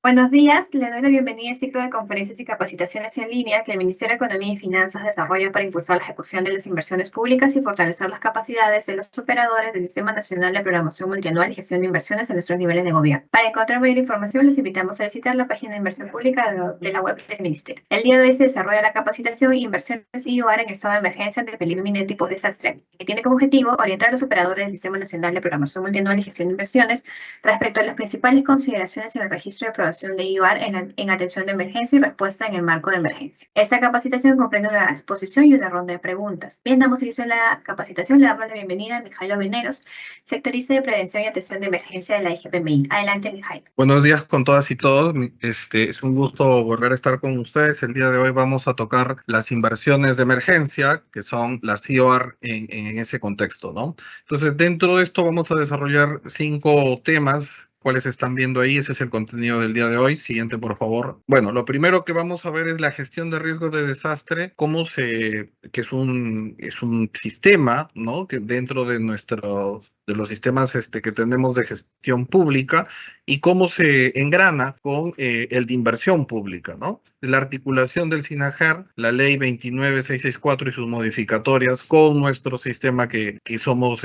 Buenos días, le doy la bienvenida al ciclo de conferencias y capacitaciones en línea que el Ministerio de Economía y Finanzas desarrolla para impulsar la ejecución de las inversiones públicas y fortalecer las capacidades de los operadores del Sistema Nacional de Programación Multianual y Gestión de Inversiones en nuestros niveles de gobierno. Para encontrar mayor información, los invitamos a visitar la página de inversión pública de la web del Ministerio. El día de hoy se desarrolla la capacitación Inversiones IOR en estado de emergencia ante peligro inminente y post-desastre, que tiene como objetivo orientar a los operadores del Sistema Nacional de Programación Multianual y Gestión de Inversiones respecto a las principales consideraciones en el registro de aprobación de IOR en atención de emergencia y respuesta en el marco de emergencia. Esta capacitación comprende una exposición y una ronda de preguntas. Bien, damos inicio a la capacitación. Le damos la bienvenida a Mijailo Veneros, sectorista de prevención y atención de emergencia de la IGPMI. Adelante, Mijailo. Buenos días con todas y todos. Es un gusto volver a estar con ustedes. El día de hoy vamos a tocar las inversiones de emergencia, que son las IOR en ese contexto, ¿no? Entonces, dentro de esto vamos a desarrollar 5 temas. ¿Cuáles están viendo ahí? Ese es el contenido del día de hoy. Siguiente, por favor. Bueno, lo primero que vamos a ver es la gestión de riesgos de desastre, que es un sistema, ¿no? Que dentro de los sistemas que tenemos de gestión pública y cómo se engrana con el de inversión pública, ¿no? La articulación del SINAGER, la ley 29664 y sus modificatorias con nuestro sistema que somos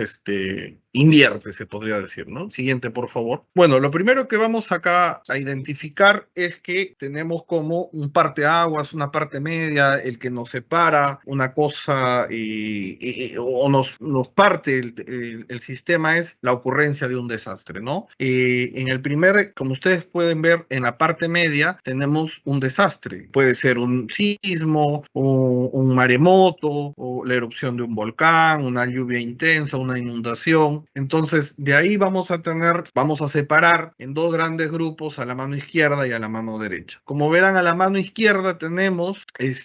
invierte, se podría decir, ¿no? Siguiente, por favor. Bueno, lo primero que vamos acá a identificar es que tenemos como un parteaguas, una parte media, el que nos separa una cosa o nos parte el sistema es la ocurrencia de un desastre, ¿no? En el primer, como ustedes pueden ver, en la parte media tenemos un desastre. Puede ser un sismo, un maremoto, o la erupción de un volcán, una lluvia intensa, una inundación. Entonces, de ahí vamos a separar en 2 grandes grupos, a la mano izquierda y a la mano derecha. Como verán, a la mano izquierda tenemos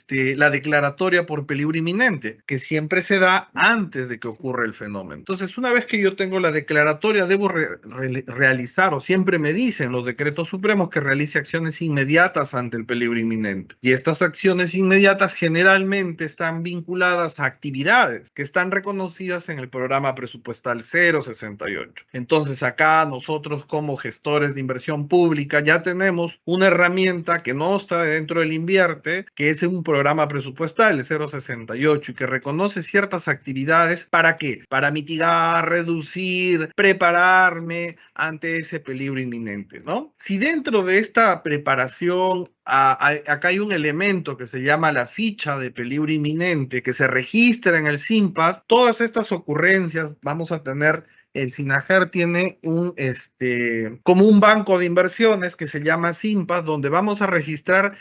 la declaratoria por peligro inminente, que siempre se da antes de que ocurra el fenómeno. Entonces, una vez que yo tengo la declaratoria, debo realizar, o siempre me dicen los decretos supremos, que realice acciones inmediatas ante el peligro inminente. Y estas acciones inmediatas generalmente están vinculadas a actividades que están reconocidas en el programa presupuestal 068. Entonces, acá nosotros como gestores de inversión pública ya tenemos una herramienta que no está dentro del invierte, que es un programa presupuestal, el 068, y que reconoce ciertas actividades. ¿Para qué? Para mitigar, reducir, prepararme ante ese peligro inminente, ¿no? Si dentro de esta preparación acá hay un elemento que se llama la ficha de peligro inminente que se registra en el SINPAD, todas estas ocurrencias vamos a tener. El SINAGER tiene como un banco de inversiones que se llama SINPAD, donde vamos a registrar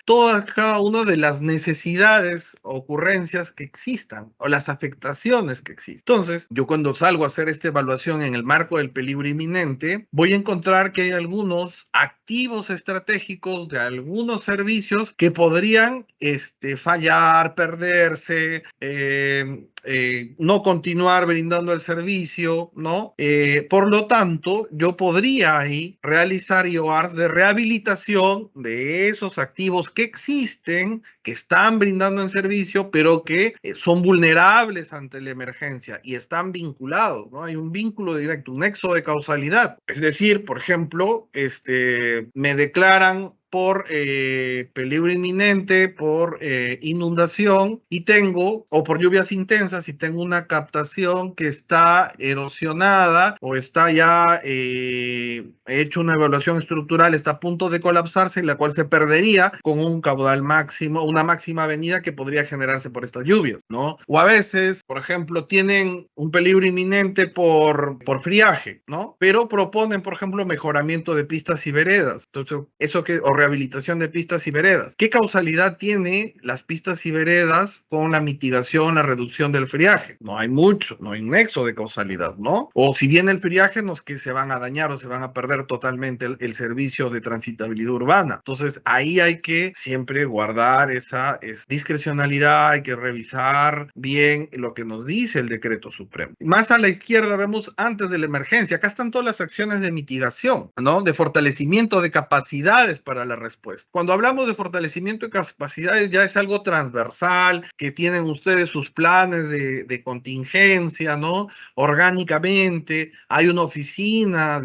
cada una de las necesidades, ocurrencias que existan o las afectaciones que existen. Entonces, yo cuando salgo a hacer esta evaluación en el marco del peligro inminente, voy a encontrar que hay algunos activos estratégicos de algunos servicios que podrían fallar, perderse, no continuar brindando el servicio, ¿no? Por lo tanto, yo podría ahí realizar IORs de rehabilitación de esos activos que existen, que están brindando el servicio, pero que son vulnerables ante la emergencia y están vinculados, ¿no? Hay un vínculo directo, un nexo de causalidad. Es decir, por ejemplo, me declaran por peligro inminente, por inundación o por lluvias intensas, y tengo una captación que está erosionada o está ya hecho una evaluación estructural, está a punto de colapsarse, la cual se perdería con un caudal máximo, una máxima avenida que podría generarse por estas lluvias, ¿no? O a veces, por ejemplo, tienen un peligro inminente por friaje, ¿no? Pero proponen, por ejemplo, mejoramiento de pistas y veredas. Entonces, o rehabilitación de pistas y veredas. ¿Qué causalidad tiene las pistas y veredas con la mitigación, la reducción del friaje? No hay mucho, no hay nexo de causalidad, ¿no? O si viene el friaje, no es que se van a dañar o se van a perder totalmente el servicio de transitabilidad urbana. Entonces, ahí hay que siempre guardar esa discrecionalidad, hay que revisar bien lo que nos dice el decreto supremo. Más a la izquierda vemos antes de la emergencia. Acá están todas las acciones de mitigación, ¿no? De fortalecimiento de capacidades para la respuesta. Cuando hablamos de fortalecimiento de capacidades, ya es algo transversal, que tienen ustedes sus planes de contingencia, ¿no? Orgánicamente, hay una oficina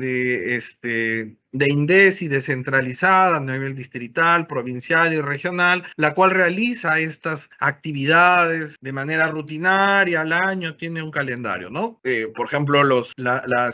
de INDECI descentralizada a nivel distrital, provincial y regional, la cual realiza estas actividades de manera rutinaria al año, tiene un calendario, ¿no? Por ejemplo, la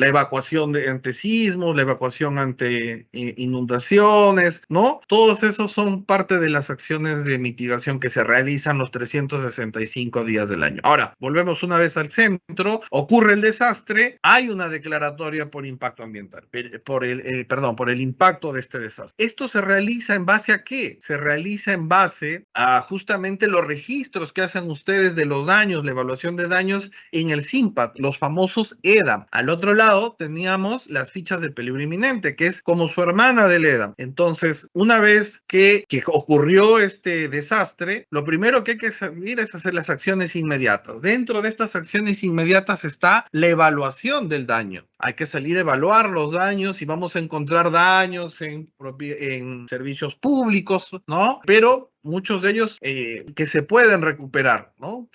evacuación ante sismos, la evacuación ante inundaciones, ¿no? Todos esos son parte de las acciones de mitigación que se realizan los 365 días del año. Ahora, volvemos una vez al centro, ocurre el desastre, hay una declaratoria por impacto ambiental, por el impacto de este desastre. ¿Esto se realiza en base a qué? Se realiza en base a justamente los registros que hacen ustedes de los daños, la evaluación de daños en el SIMPAD, los famosos EDAM. Al otro lado teníamos las fichas de peligro inminente, que es como su hermana del EDAM. Entonces, una vez que ocurrió este desastre, lo primero que hay que hacer es hacer las acciones inmediatas. Dentro de estas acciones inmediatas está la evaluación del daño. Hay que salir a evaluar los daños y vamos a encontrar daños en servicios públicos, ¿no? Pero muchos de ellos que se pueden recuperar, ¿no?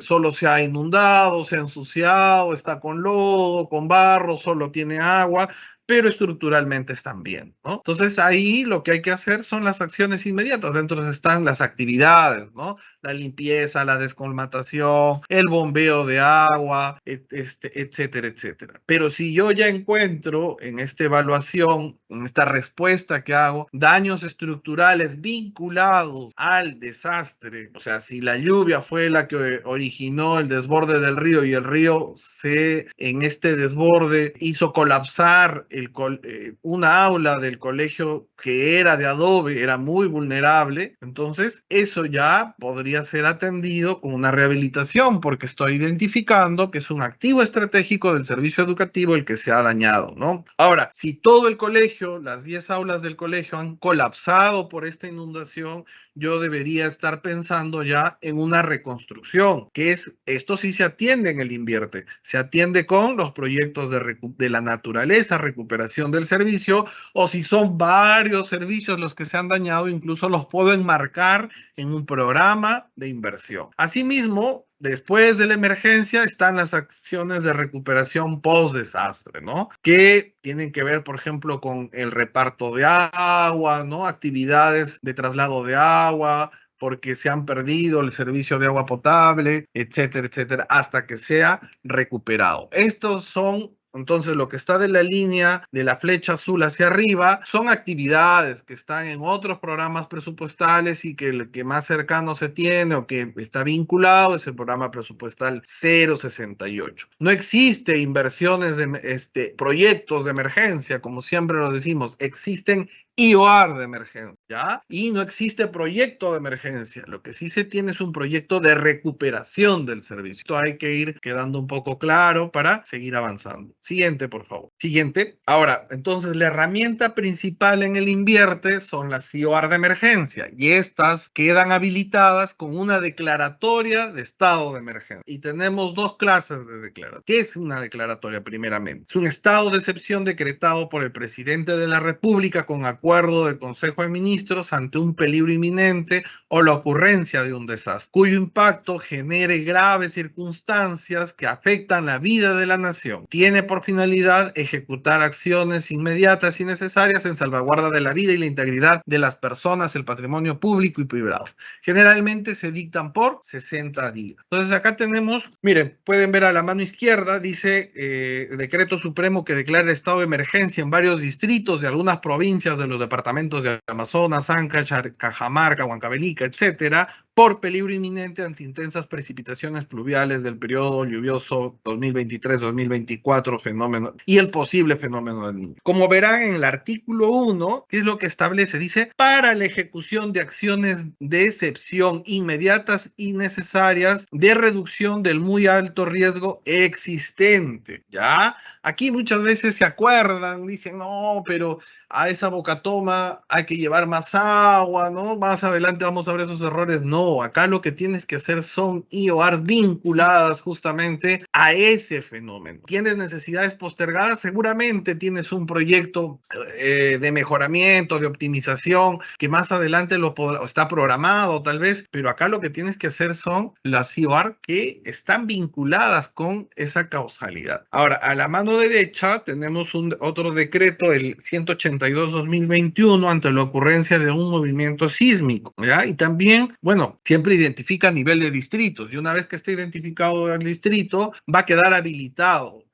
Solo se ha inundado, se ha ensuciado, está con lodo, con barro, solo tiene agua, pero estructuralmente están bien, ¿no? Entonces ahí lo que hay que hacer son las acciones inmediatas. Dentro están las actividades, ¿no? La limpieza, la descolmatación, el bombeo de agua, etcétera, etcétera. Pero si yo ya encuentro en esta evaluación, en esta respuesta que hago, daños estructurales vinculados al desastre, o sea, si la lluvia fue la que originó el desborde del río y el río en este desborde hizo colapsar una aula del colegio que era de adobe, era muy vulnerable, entonces eso ya podría ser atendido con una rehabilitación porque estoy identificando que es un activo estratégico del servicio educativo el que se ha dañado, ¿no? Ahora, si todo el colegio, las 10 aulas del colegio han colapsado por esta inundación, yo debería estar pensando ya en una reconstrucción, esto sí se atiende en el Invierte, se atiende con los proyectos de la naturaleza, recuperación del servicio, o si son varios servicios los que se han dañado, incluso los puedo enmarcar en un programa de inversión. Asimismo, después de la emergencia están las acciones de recuperación post-desastre, ¿no? Que tienen que ver, por ejemplo, con el reparto de agua, ¿no? Actividades de traslado de agua, porque se han perdido el servicio de agua potable, etcétera, etcétera, hasta que sea recuperado. Estos son entonces, lo que está de la línea de la flecha azul hacia arriba son actividades que están en otros programas presupuestales y que el que más cercano se tiene o que está vinculado es el programa presupuestal 068. No existe inversiones de proyectos de emergencia, como siempre lo decimos, existen IOAR de emergencia, ¿ya? Y no existe proyecto de emergencia. Lo que sí se tiene es un proyecto de recuperación del servicio. Esto hay que ir quedando un poco claro para seguir avanzando. Siguiente, por favor. Siguiente. Ahora, entonces, la herramienta principal en el Invierte son las IOAR de emergencia y estas quedan habilitadas con una declaratoria de estado de emergencia. Y tenemos dos clases de declaratoria. ¿Qué es una declaratoria primeramente? Es un estado de excepción decretado por el presidente de la República con acuerdo del Consejo de Ministros ante un peligro inminente o la ocurrencia de un desastre, cuyo impacto genere graves circunstancias que afectan la vida de la nación. Tiene por finalidad ejecutar acciones inmediatas y necesarias en salvaguarda de la vida y la integridad de las personas, el patrimonio público y privado. Generalmente se dictan por 60 días. Entonces acá tenemos, miren, pueden ver a la mano izquierda, dice decreto supremo que declara el estado de emergencia en varios distritos de algunas provincias de los departamentos de Amazonas, Anca, Cajamarca, Huancavelica, etcétera, por peligro inminente ante intensas precipitaciones pluviales del periodo lluvioso 2023-2024 y el posible fenómeno del Niño. Como verán en el artículo 1, ¿qué es lo que establece? Dice, para la ejecución de acciones de excepción inmediatas y necesarias de reducción del muy alto riesgo existente, ¿ya? Aquí muchas veces se acuerdan, dicen, no, pero a esa bocatoma hay que llevar más agua, ¿no? Más adelante vamos a ver esos errores. No, acá lo que tienes que hacer son IORs vinculadas justamente a ese fenómeno. ¿Tienes necesidades postergadas? Seguramente tienes un proyecto de mejoramiento, de optimización, que más adelante está programado tal vez, pero acá lo que tienes que hacer son las IOR que están vinculadas con esa causalidad. Ahora, a la mano derecha tenemos otro decreto, el 182-2021, ante la ocurrencia de un movimiento sísmico, ¿ya? Y también, bueno, siempre identifica nivel de distritos, y una vez que esté identificado el distrito, va a quedar habilitado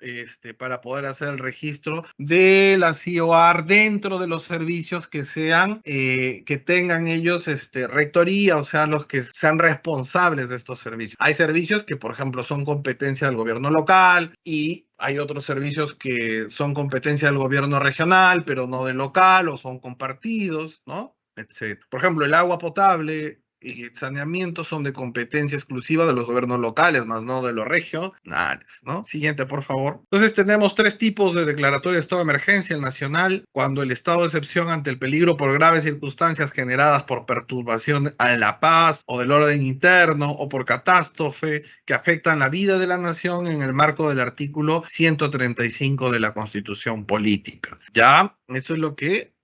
para poder hacer el registro de la CIOR dentro de los servicios que sean, que tengan ellos rectoría, o sea, los que sean responsables de estos servicios. Hay servicios que, por ejemplo, son competencia del gobierno local y hay otros servicios que son competencia del gobierno regional, pero no del local, o son compartidos, ¿no? Etcétera. Por ejemplo, el agua potable y el saneamiento son de competencia exclusiva de los gobiernos locales, más no de los regionales, ¿no? Siguiente, por favor. Entonces tenemos tres tipos de declaratoria de estado de emergencia: el nacional, cuando el estado de excepción ante el peligro por graves circunstancias generadas por perturbación a la paz o del orden interno o por catástrofe que afectan la vida de la nación en el marco del artículo 135 de la Constitución Política. Ya, eso es lo que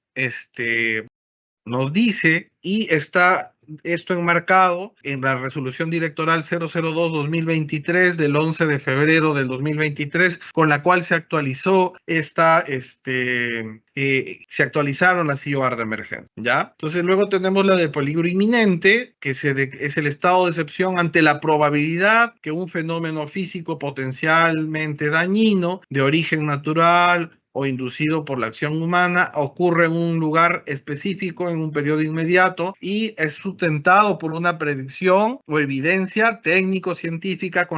nos dice, y está esto enmarcado en la resolución directoral 002-2023 del 11 de febrero del 2023, con la cual se actualizó se actualizaron las IOR de emergencia, ¿ya? Entonces luego tenemos la de peligro inminente, que es el estado de excepción ante la probabilidad que un fenómeno físico potencialmente dañino de origen natural o inducido por la acción humana ocurre en un lugar específico en un periodo inmediato y es sustentado por una predicción o evidencia técnico-científica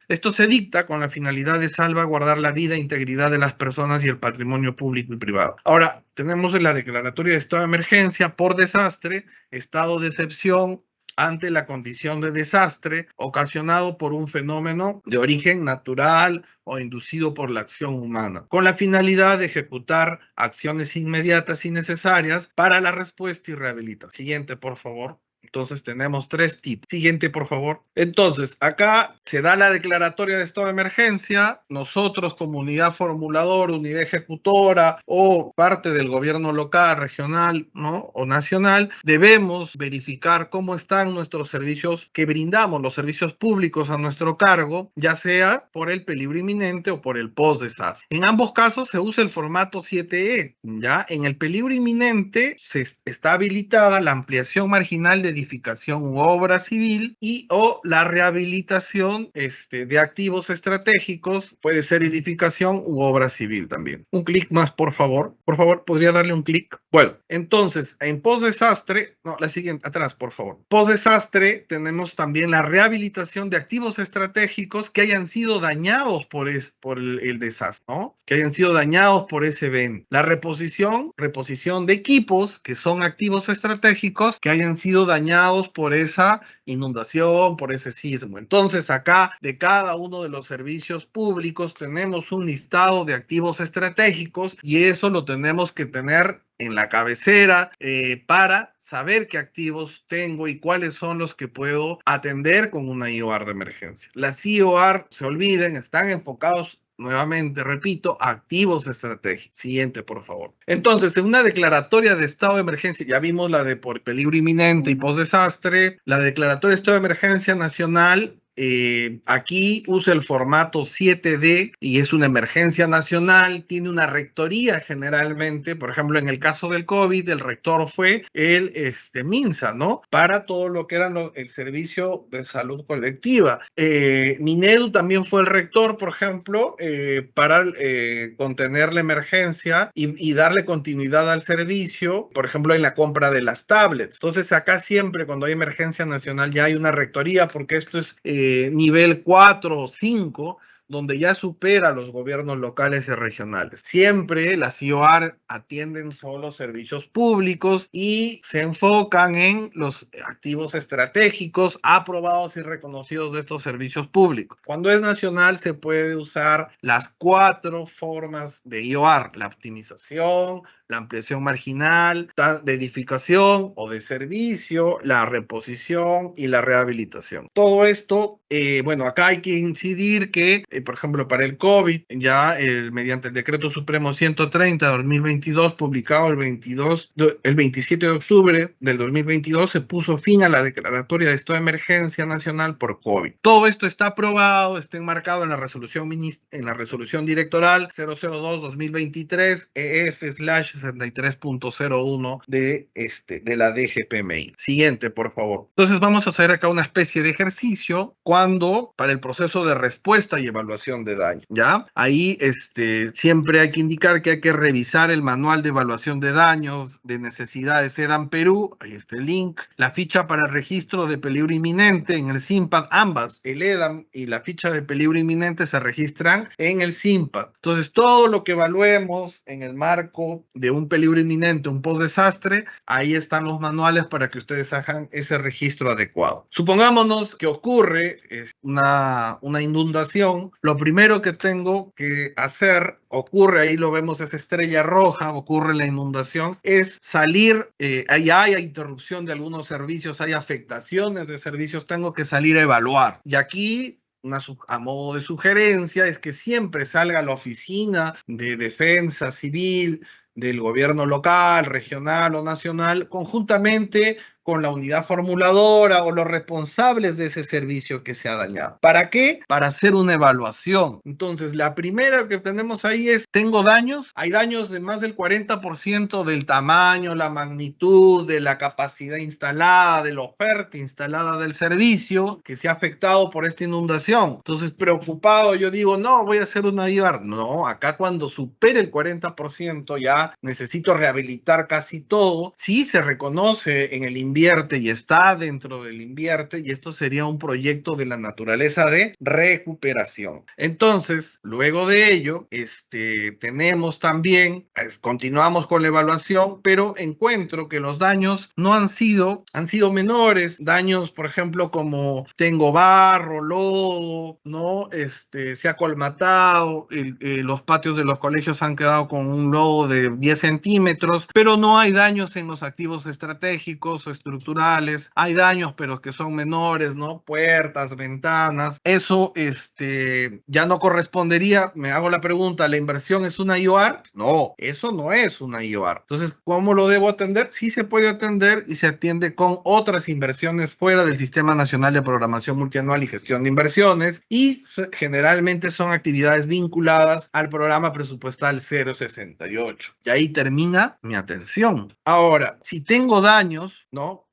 esto se dicta con la finalidad de salvaguardar la vida e integridad de las personas y el patrimonio público y privado. Ahora, tenemos la declaratoria de estado de emergencia por desastre, estado de excepción ante la condición de desastre ocasionado por un fenómeno de origen natural o inducido por la acción humana, con la finalidad de ejecutar acciones inmediatas y necesarias para la respuesta y rehabilitación. Siguiente, por favor. Entonces tenemos tres tipos. Siguiente, por favor. Entonces, acá se da la declaratoria de estado de emergencia. Nosotros, como unidad formuladora, unidad ejecutora o parte del gobierno local, regional, ¿no? O nacional, debemos verificar cómo están nuestros servicios que brindamos, los servicios públicos a nuestro cargo, ya sea por el peligro inminente o por el post-desastre. En ambos casos se usa el formato 7E, ¿ya? En el peligro inminente está habilitada la ampliación marginal de edificación u obra civil o la rehabilitación de activos estratégicos, puede ser edificación u obra civil también. Un clic más, por favor. Por favor, ¿podría darle un clic? Bueno, entonces, en post-desastre, no, la siguiente, atrás, por favor. Post-desastre tenemos también la rehabilitación de activos estratégicos que hayan sido dañados por el desastre, ¿no? Que hayan sido dañados por ese evento. La reposición de equipos que son activos estratégicos que hayan sido dañados por esa inundación, por ese sismo. Entonces, acá, de cada uno de los servicios públicos, tenemos un listado de activos estratégicos y eso lo tenemos que tener en la cabecera para saber qué activos tengo y cuáles son los que puedo atender con una IOR de emergencia. Las IOR, se olviden, están enfocados, nuevamente, repito, activos estratégicos. Siguiente, por favor. Entonces, en una declaratoria de estado de emergencia, ya vimos la de por peligro inminente y post-desastre, la declaratoria de estado de emergencia nacional. Aquí usa el formato 7D y es una emergencia nacional, tiene una rectoría generalmente. Por ejemplo, en el caso del COVID, el rector fue el MINSA, ¿no? Para todo lo que era el servicio de salud colectiva. Minedu también fue el rector, por ejemplo, para contener la emergencia y darle continuidad al servicio, por ejemplo, en la compra de las tablets. Entonces, acá siempre cuando hay emergencia nacional ya hay una rectoría, porque esto es nivel 4 o 5, donde ya supera a los gobiernos locales y regionales. Siempre las IOR atienden solo servicios públicos y se enfocan en los activos estratégicos aprobados y reconocidos de estos servicios públicos. Cuando es nacional se puede usar las 4 formas de IOR: la optimización, la ampliación marginal, de edificación o de servicio, la reposición y la rehabilitación. Todo esto, bueno, acá hay que incidir que, por ejemplo, para el COVID, ya mediante el Decreto Supremo 130 de 2022, publicado el 27 de octubre del 2022, se puso fin a la declaratoria de estado de emergencia nacional por COVID. Todo esto está aprobado, está enmarcado en la resolución directoral 002-2023 EF/63.01 de la DGPMI. Siguiente, por favor. Entonces vamos a hacer acá una especie de ejercicio para el proceso de respuesta y evaluación de daño, ¿ya? Ahí siempre hay que indicar que hay que revisar el manual de evaluación de daños de necesidades EDAM Perú, ahí está el link, la ficha para el registro de peligro inminente en el SIMPAD, ambas, el EDAM y la ficha de peligro inminente se registran en el SIMPAD. Entonces todo lo que evaluemos en el marco de un peligro inminente, un post-desastre, ahí están los manuales para que ustedes hagan ese registro adecuado. Supongámonos que ocurre una inundación. Lo primero que tengo que hacer, ocurre, ahí lo vemos, esa estrella roja, ocurre la inundación, es salir, ahí hay interrupción de algunos servicios, hay afectaciones de servicios, tengo que salir a evaluar. Y aquí, a modo de sugerencia, es que siempre salga a la oficina de defensa civil del gobierno local, regional o nacional, conjuntamente con la unidad formuladora o los responsables de ese servicio que se ha dañado. ¿Para qué? Para hacer una evaluación. Entonces, la primera que tenemos ahí es, ¿tengo daños? Hay daños de más del 40% del tamaño, la magnitud, de la capacidad instalada, de la oferta instalada del servicio que se ha afectado por esta inundación. Entonces, preocupado, yo digo, no, voy a hacer una IOR. No, acá cuando supere el 40% ya necesito rehabilitar casi todo. Sí se reconoce en el invierte y está dentro del invierte, y esto sería un proyecto de la naturaleza de recuperación. Entonces, luego de ello, tenemos también, continuamos con la evaluación, pero encuentro que los daños no han sido menores. Daños, por ejemplo, como tengo barro, lodo, ¿no? Se ha colmatado, los patios de los colegios han quedado con un lodo de 10 centímetros, pero no hay daños en los activos estratégicos o estructurales. Hay daños, pero que son menores, ¿no? Puertas, ventanas. Eso, ya no correspondería. Me hago la pregunta, ¿la inversión es una IOR? No, eso no es una IOR. Entonces, ¿cómo lo debo atender? Sí se puede atender y se atiende con otras inversiones fuera del Sistema Nacional de Programación Multianual y Gestión de Inversiones, y generalmente son actividades vinculadas al programa presupuestal 068. Y ahí termina mi atención. Ahora, si tengo daños, ¿no?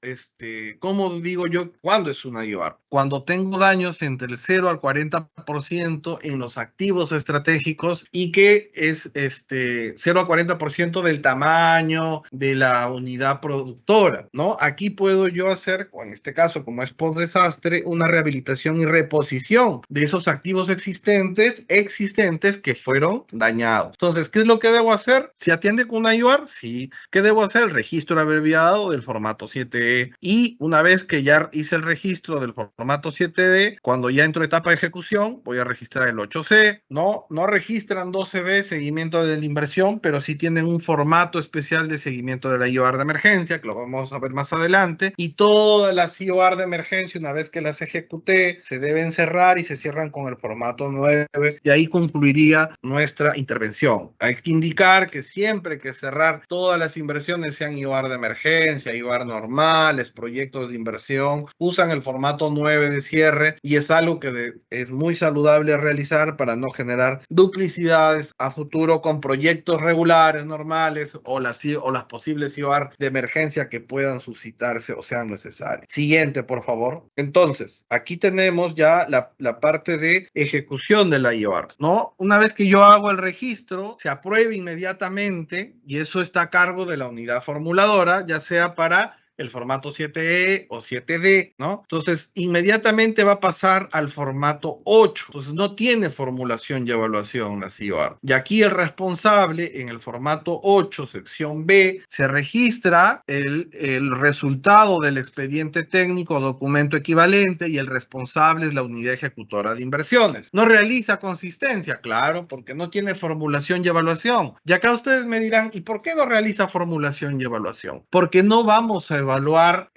¿Cómo digo yo cuándo es una IOR? Cuando tengo daños entre el 0 al 40% en los activos estratégicos y que es 0 al 40% del tamaño de la unidad productora, ¿no? Aquí puedo yo hacer, o en este caso, como es post-desastre, una rehabilitación y reposición de esos activos existentes que fueron dañados. Entonces, ¿qué es lo que debo hacer? ¿Se atiende con una IOR? Sí. ¿Qué debo hacer? El registro abreviado del formato 7E. Y una vez que ya hice el registro del formato 7D, cuando ya entro a etapa de ejecución, voy a registrar el 8C. No registran 12B, seguimiento de la inversión, pero sí tienen un formato especial de seguimiento de la IOR de emergencia, que lo vamos a ver más adelante. Y todas las IOR de emergencia, una vez que las ejecuté, se deben cerrar y se cierran con el formato 9. Y ahí concluiría nuestra intervención. Hay que indicar que siempre que cerrar todas las inversiones, sean IOR de emergencia, IOR normal, proyectos de inversión, usan el formato 9 de cierre, y es algo que es muy saludable realizar para no generar duplicidades a futuro con proyectos regulares, normales, o las posibles IOR de emergencia que puedan suscitarse o sean necesarias. Siguiente, por favor. Entonces, aquí tenemos ya la parte de ejecución de la IOR, ¿no? Una vez que yo hago el registro, se aprueba inmediatamente, y eso está a cargo de la unidad formuladora, ya sea para el formato 7E o 7D, ¿no? Entonces, inmediatamente va a pasar al formato 8. Entonces, no tiene formulación y evaluación la CIOAR. Y aquí el responsable, en el formato 8, sección B, se registra el resultado del expediente técnico o documento equivalente y el responsable es la unidad ejecutora de inversiones. ¿No realiza consistencia? Claro, porque no tiene formulación y evaluación. Y acá ustedes me dirán, ¿y por qué no realiza formulación y evaluación? Porque no vamos a evaluar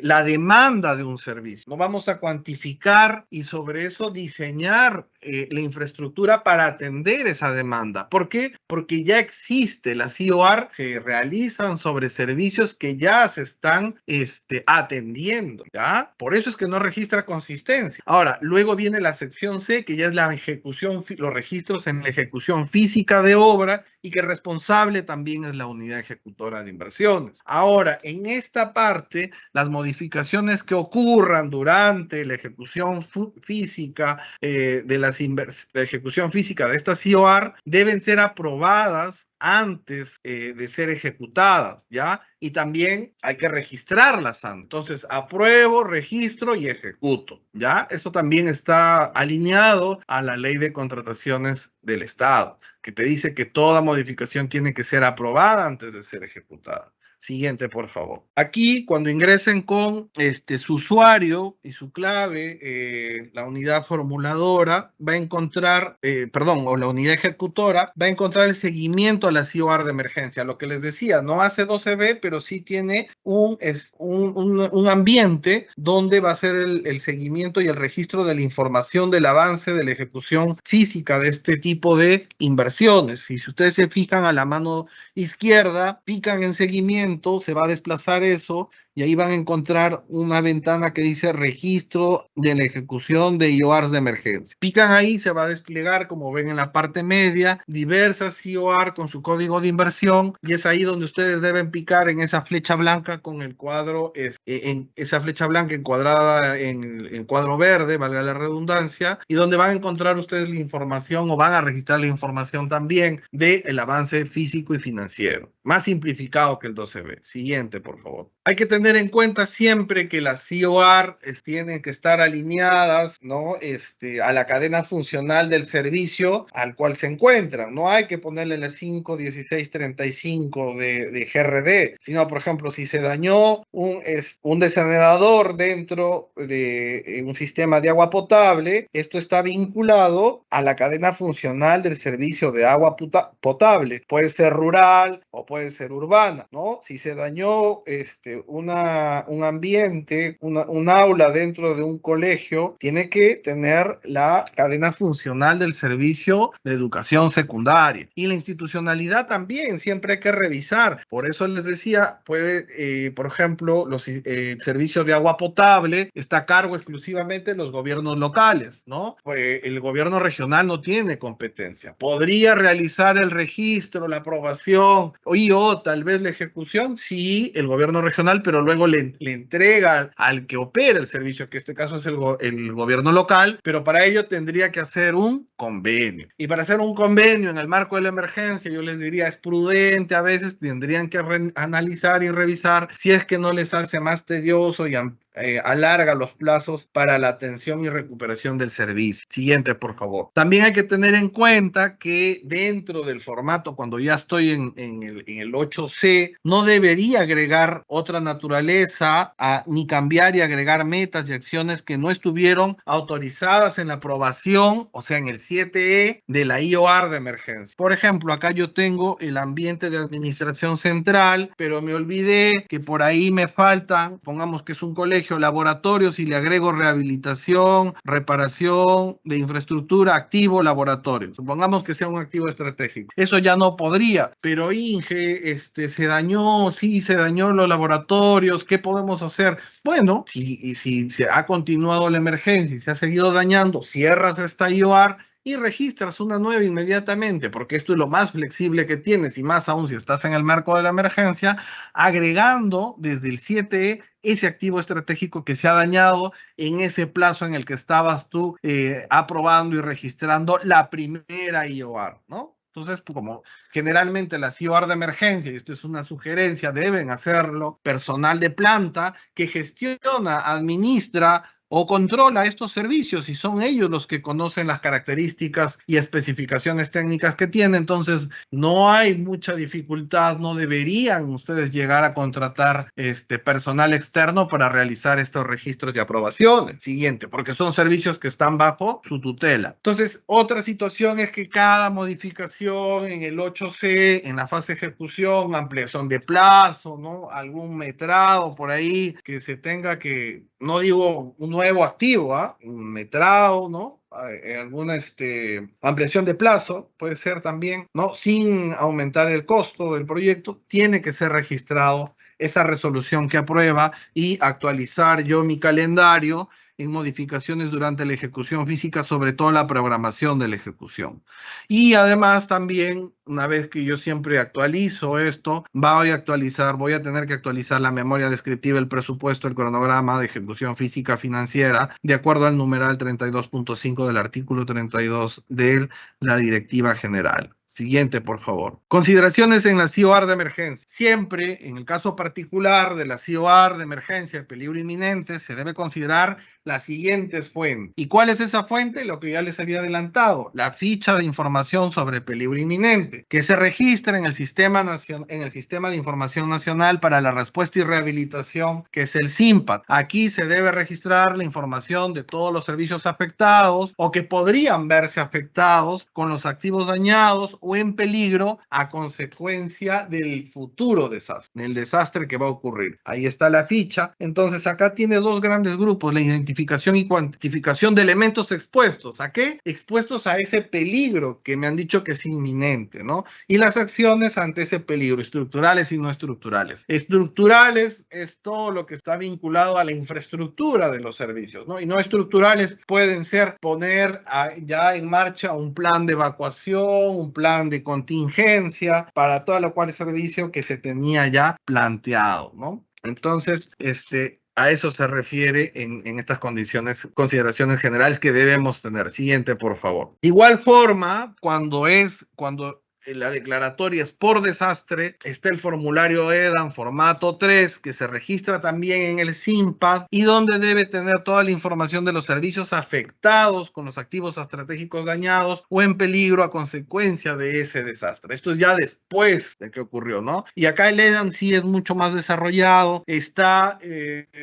la demanda de un servicio. No vamos a cuantificar y sobre eso diseñar la infraestructura para atender esa demanda. ¿Por qué? Porque ya existe la CIOAR, se realizan sobre servicios que ya se están atendiendo, ¿ya? Por eso es que no registra consistencia. Ahora, luego viene la sección C, que ya es la ejecución, los registros en la ejecución física de obra y que responsable también es la unidad ejecutora de inversiones. Ahora, en esta parte, las modificaciones que ocurran durante la ejecución física de la ejecución física de esta CIOAR deben ser aprobadas antes de ser ejecutadas, ¿ya? Y también hay que registrarlas antes. Entonces, apruebo, registro y ejecuto, ¿ya? Eso también está alineado a la ley de contrataciones del Estado, que te dice que toda modificación tiene que ser aprobada antes de ser ejecutada. Siguiente, por favor. Aquí, cuando ingresen con su usuario y su clave, la unidad formuladora va a encontrar, o la unidad ejecutora va a encontrar el seguimiento a la CIOAR de emergencia. Lo que les decía, no hace 12B, pero sí tiene un ambiente donde va a ser el seguimiento y el registro de la información del avance de la ejecución física de este tipo de inversiones. Y si ustedes se fijan a la mano izquierda, pican en seguimiento, se va a desplazar eso y ahí van a encontrar una ventana que dice registro de la ejecución de IOARs de emergencia. Pican ahí, se va a desplegar, como ven en la parte media, diversas IOAR con su código de inversión y es ahí donde ustedes deben picar en esa flecha blanca con el cuadro, en esa flecha blanca encuadrada en cuadro verde, valga la redundancia, y donde van a encontrar ustedes la información o van a registrar la información también del avance físico y financiero. Más simplificado que el 12B. Siguiente, por favor. Hay que tener en cuenta siempre que las CIOAR tienen que estar alineadas, ¿no? A la cadena funcional del servicio al cual se encuentran. No hay que ponerle la 5.16.35 de GRD, sino, por ejemplo, si se dañó un desalenador dentro de un sistema de agua potable, esto está vinculado a la cadena funcional del servicio de agua potable. Puede ser rural o puede ser urbana, ¿no? Si se dañó un ambiente, un aula dentro de un colegio, tiene que tener la cadena funcional del servicio de educación secundaria. Y la institucionalidad también, siempre hay que revisar. Por eso les decía, por ejemplo, el servicio de agua potable está a cargo exclusivamente de los gobiernos locales, ¿no? El gobierno regional no tiene competencia. Podría realizar el registro, la aprobación o tal vez la ejecución, sí, el gobierno regional, pero luego le entrega al que opera el servicio, que en este caso es el gobierno local, pero para ello tendría que hacer un convenio. Y para hacer un convenio en el marco de la emergencia, yo les diría, es prudente, a veces tendrían que analizar y revisar si es que no les hace más tedioso y alarga los plazos para la atención y recuperación del servicio. Siguiente, por favor. También hay que tener en cuenta que dentro del formato, cuando ya estoy en el 8C, no debería agregar otra naturaleza ni cambiar y agregar metas y acciones que no estuvieron autorizadas en la aprobación, o sea, en el 7E de la IOAR de emergencia. Por ejemplo, acá yo tengo el ambiente de administración central, pero me olvidé que por ahí me faltan, pongamos que es un colegio, laboratorios, y le agrego rehabilitación, reparación de infraestructura, activo, laboratorio. Supongamos que sea un activo estratégico. Eso ya no podría, pero Inge, se dañó, sí, se dañó los laboratorios, ¿qué podemos hacer? Bueno, si se ha continuado la emergencia y se ha seguido dañando, cierras esta IOAR y registras una nueva inmediatamente, porque esto es lo más flexible que tienes, y más aún si estás en el marco de la emergencia, agregando desde el 7E ese activo estratégico que se ha dañado en ese plazo en el que estabas tú aprobando y registrando la primera IOAR, ¿no? Entonces, como generalmente las IOR de emergencia, y esto es una sugerencia, deben hacerlo personal de planta que gestiona, administra o controla estos servicios, y son ellos los que conocen las características y especificaciones técnicas que tienen. Entonces no hay mucha dificultad, no deberían ustedes llegar a contratar personal externo para realizar estos registros de aprobaciones. Siguiente, porque son servicios que están bajo su tutela. Entonces, otra situación es que cada modificación en el 8C, en la fase de ejecución, ampliación de plazo, ¿no? Algún metrado por ahí que se tenga que, no digo un nuevo activo, un metrado, ¿no? Alguna ampliación de plazo, puede ser también, ¿no? Sin aumentar el costo del proyecto, tiene que ser registrado esa resolución que aprueba y actualizar yo mi calendario en modificaciones durante la ejecución física, sobre todo la programación de la ejecución. Y además también, una vez que yo siempre actualizo esto, voy a tener que actualizar la memoria descriptiva, el presupuesto, el cronograma de ejecución física financiera, de acuerdo al numeral 32.5 del artículo 32 de la Directiva General. Siguiente, por favor. Consideraciones en la CIOR de emergencia. Siempre, en el caso particular de la CIOR de emergencia, peligro inminente, se debe considerar las siguientes fuentes. ¿Y cuál es esa fuente? Lo que ya les había adelantado, la ficha de información sobre peligro inminente, que se registra en el Sistema de Información Nacional para la Respuesta y Rehabilitación, que es el SINPAD. Aquí se debe registrar la información de todos los servicios afectados o que podrían verse afectados con los activos dañados o en peligro a consecuencia del futuro desastre, del desastre que va a ocurrir. Ahí está la ficha. Entonces acá tiene dos grandes grupos, la identificación y cuantificación de elementos expuestos. ¿A qué? Expuestos a ese peligro que me han dicho que es inminente, ¿no? Y las acciones ante ese peligro, estructurales y no estructurales. Estructurales es todo lo que está vinculado a la infraestructura de los servicios, ¿no? Y no estructurales pueden ser poner ya en marcha un plan de evacuación, un plan de contingencia para todo lo cual el servicio que se tenía ya planteado, ¿no? Entonces, a eso se refiere en estas consideraciones generales que debemos tener. Siguiente, por favor. De igual forma, cuando la declaratoria es por desastre, está el formulario EDAN formato 3 que se registra también en el SINPAD y donde debe tener toda la información de los servicios afectados con los activos estratégicos dañados o en peligro a consecuencia de ese desastre. Esto es ya después de que ocurrió, ¿no? Y acá el EDAN sí es mucho más desarrollado, está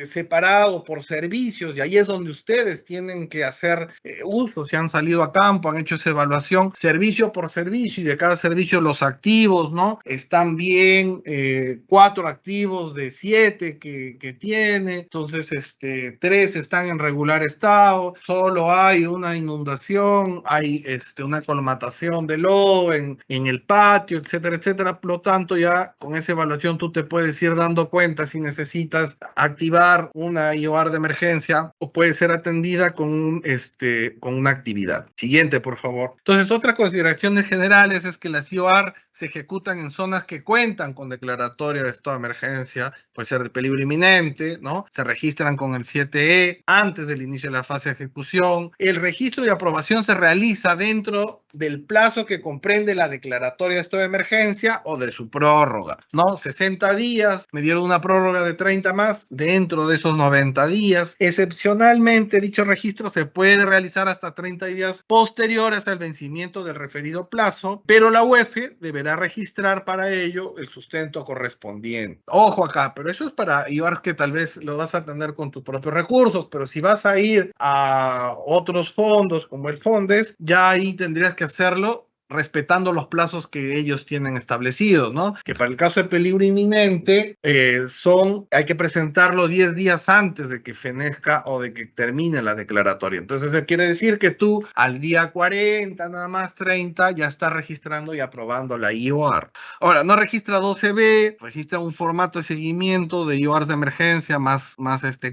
separado por servicios y ahí es donde ustedes tienen que hacer uso, si han salido a campo, han hecho esa evaluación, servicio por servicio, y de cada servicio los activos, ¿no? Están bien 4 activos de 7 que tiene, entonces 3 están en regular estado, solo hay una inundación, hay una colmatación de lodo en el patio, etcétera, etcétera. Por lo tanto, ya con esa evaluación tú te puedes ir dando cuenta si necesitas activar una IOR de emergencia o puede ser atendida con una actividad. Siguiente, por favor. Entonces, otras consideraciones generales es que las IOR se ejecutan en zonas que cuentan con declaratoria de estado de emergencia, puede ser de peligro inminente, ¿no? Se registran con el 7E antes del inicio de la fase de ejecución. El registro y aprobación se realiza dentro del plazo que comprende la declaratoria de estado de emergencia o de su prórroga, ¿no? 60 días, me dieron una prórroga de 30 más, dentro de esos 90 días. Excepcionalmente, dicho registro se puede realizar hasta 30 días posteriores al vencimiento del referido plazo, pero la UEF deberá registrar para ello el sustento correspondiente. Ojo acá, pero eso es para IORs que tal vez lo vas a tener con tus propios recursos, pero si vas a ir a otros fondos como el FONDES, ya ahí tendrías que hacerlo respetando los plazos que ellos tienen establecidos, ¿no? Que para el caso de peligro inminente hay que presentarlo 10 días antes de que fenezca o de que termine la declaratoria. Entonces, eso quiere decir que tú al día 40, nada más 30, ya estás registrando y aprobando la IOR. Ahora, no registra 12B, registra un formato de seguimiento de IOR de emergencia más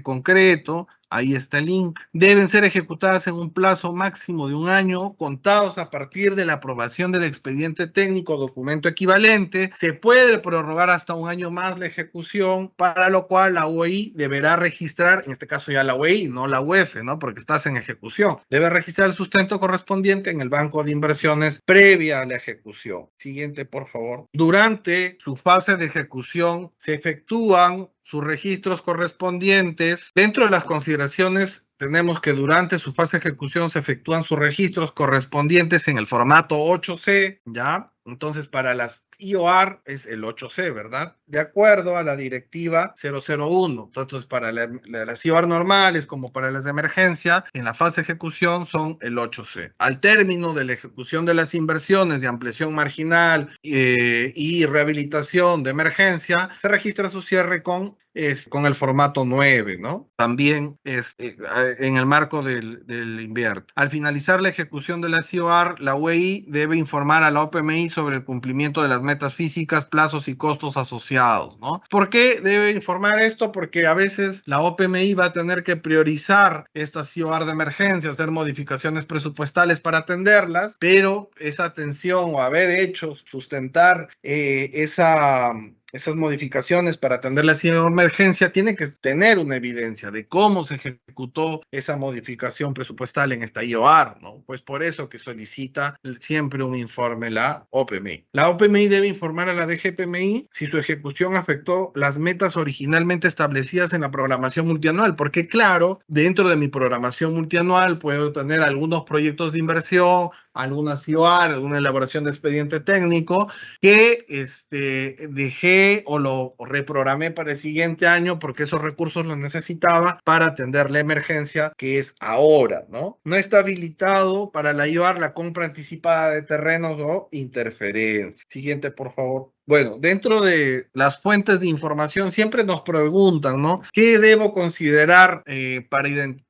concreto, Ahí está el link. Deben ser ejecutadas en un plazo máximo de 1 año, contados a partir de la aprobación del expediente técnico o documento equivalente. Se puede prorrogar hasta 1 año más la ejecución, para lo cual la UEI deberá registrar, en este caso ya la UEI, no la UEF, ¿no? Porque estás en ejecución. Debe registrar el sustento correspondiente en el banco de inversiones previa a la ejecución. Siguiente, por favor. Durante su fase de ejecución se efectúan sus registros correspondientes. Dentro de las consideraciones tenemos que durante su fase de ejecución se efectúan sus registros correspondientes en el formato 8C, ¿ya? Entonces, para las IOR es el 8C, ¿verdad? De acuerdo a la directiva 001. Entonces, para las IOR normales como para las de emergencia, en la fase de ejecución son el 8C. Al término de la ejecución de las inversiones de ampliación marginal y rehabilitación de emergencia, se registra su cierre con el formato 9, ¿no? También en el marco del invierno. Al finalizar la ejecución de la CIOR, la UEI debe informar a la OPMI sobre el cumplimiento de las metas físicas, plazos y costos asociados, ¿no? ¿Por qué debe informar esto? Porque a veces la OPMI va a tener que priorizar esta CIOR de emergencia, hacer modificaciones presupuestales para atenderlas, pero esa atención o haber hecho sustentar esas modificaciones para atender la emergencia tiene que tener una evidencia de cómo se ejecutó esa modificación presupuestal en esta IOR, ¿no? Pues por eso que solicita siempre un informe la OPMI. La OPMI debe informar a la DGPMI si su ejecución afectó las metas originalmente establecidas en la programación multianual, porque claro, dentro de mi programación multianual puedo tener algunos proyectos de inversión, alguna CIOR, alguna elaboración de expediente técnico que dejé o lo reprogramé para el siguiente año porque esos recursos los necesitaba para atender la emergencia que es ahora, ¿no? No está habilitado para la IOR la compra anticipada de terrenos o interferencia. Siguiente, por favor. Bueno, dentro de las fuentes de información siempre nos preguntan, ¿no? ¿Qué debo considerar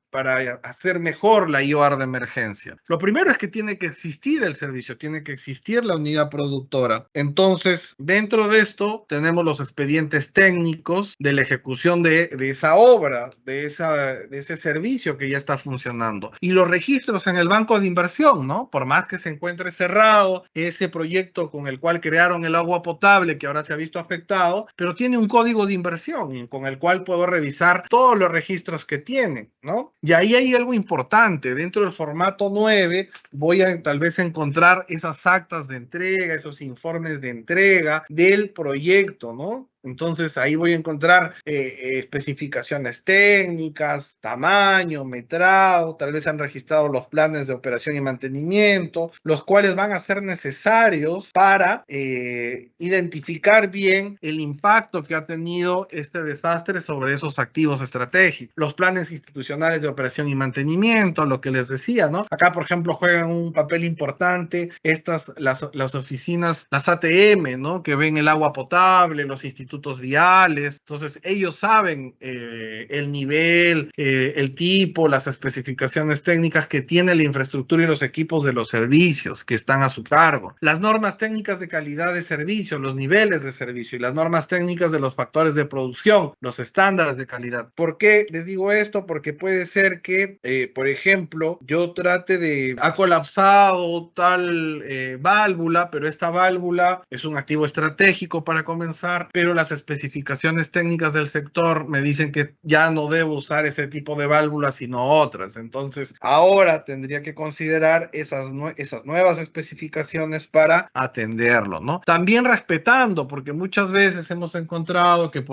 para hacer mejor la IOR de emergencia? Lo primero es que tiene que existir el servicio, tiene que existir la unidad productora. Entonces, dentro de esto tenemos los expedientes técnicos de la ejecución de esa obra, de ese servicio que ya está funcionando. Y los registros en el banco de inversión, ¿no? Por más que se encuentre cerrado ese proyecto con el cual crearon el agua potable, que ahora se ha visto afectado, pero tiene un código de inversión con el cual puedo revisar todos los registros que tiene, ¿no? Y ahí hay algo importante. Dentro del formato 9 voy a tal vez encontrar esas actas de entrega, esos informes de entrega del proyecto, ¿no? Entonces ahí voy a encontrar especificaciones técnicas, tamaño, metrado, tal vez han registrado los planes de operación y mantenimiento, los cuales van a ser necesarios para identificar bien el impacto que ha tenido este desastre sobre esos activos estratégicos. Los planes institucionales de operación y mantenimiento, lo que les decía, ¿no? Acá, por ejemplo, juegan un papel importante las oficinas, las ATM, ¿no? Que ven el agua potable, los institutos viales. Entonces ellos saben el nivel, el tipo, las especificaciones técnicas que tiene la infraestructura y los equipos de los servicios que están a su cargo. Las normas técnicas de calidad de servicio, los niveles de servicio y las normas técnicas de los factores de producción, los estándares de calidad. ¿Por qué les digo esto? Porque puede ser que, por ejemplo, yo ha colapsado tal válvula, pero esta válvula es un activo estratégico para comenzar, pero las especificaciones técnicas del sector me dicen que ya no debo usar ese tipo de válvulas sino otras. Entonces ahora tendría que considerar esas nuevas especificaciones para atenderlo, ¿no? También respetando, porque muchas veces hemos encontrado que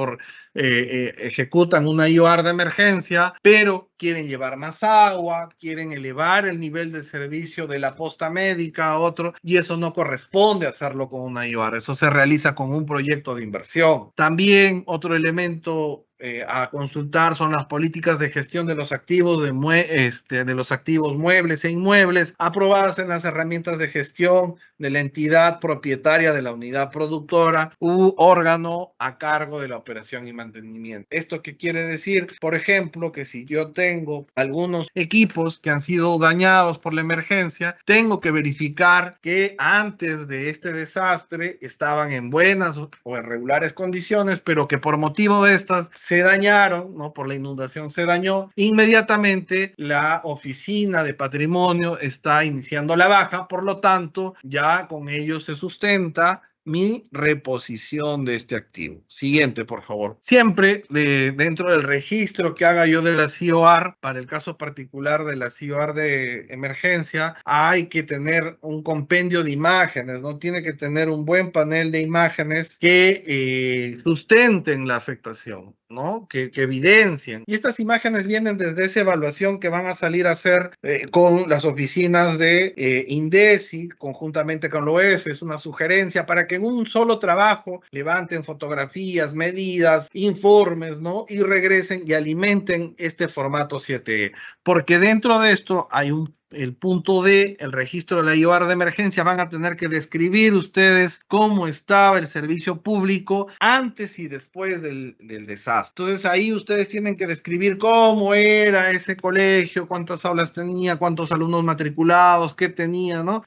ejecutan una IOR de emergencia, pero quieren llevar más agua, quieren elevar el nivel de servicio de la posta médica a otro, y eso no corresponde hacerlo con una IOR, eso se realiza con un proyecto de inversión. También otro elemento a consultar son las políticas de gestión de los activos de los activos muebles e inmuebles aprobadas en las herramientas de gestión de la entidad propietaria de la unidad productora u órgano a cargo de la operación y mantenimiento. ¿Esto qué quiere decir? Por ejemplo, que si yo tengo algunos equipos que han sido dañados por la emergencia, tengo que verificar que antes de este desastre estaban en buenas o en regulares condiciones, pero que por motivo de estas se dañaron, ¿no? Por la inundación se dañó, inmediatamente la oficina de patrimonio está iniciando la baja, por lo tanto, ya con ello se sustenta mi reposición de este activo. Siguiente, por favor. Siempre dentro del registro que haga yo de la CIOR, para el caso particular de la CIOR de emergencia, hay que tener un compendio de imágenes, ¿no? Tiene que tener un buen panel de imágenes que sustenten la afectación, ¿no? Que evidencien. Y estas imágenes vienen desde esa evaluación que van a salir a hacer con las oficinas de INDECI, conjuntamente con la OEF. Es una sugerencia para que en un solo trabajo levanten fotografías, medidas, informes, ¿no? Y regresen y alimenten este formato 7E. Porque dentro de esto hay el punto D, el registro de la IOR de emergencia, van a tener que describir ustedes cómo estaba el servicio público antes y después del desastre. Entonces ahí ustedes tienen que describir cómo era ese colegio, cuántas aulas tenía, cuántos alumnos matriculados, qué tenía, ¿no?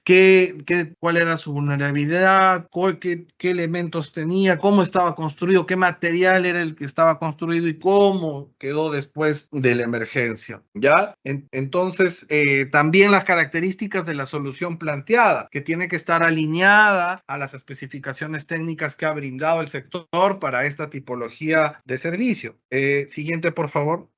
Cuál era su vulnerabilidad, qué elementos tenía, cómo estaba construido, qué material era el que estaba construido y cómo quedó después de la emergencia, ¿ya? Entonces, también las características de la solución planteada, que tiene que estar alineada a las especificaciones técnicas que ha brindado el sector para esta tipología de servicio. Siguiente, por favor.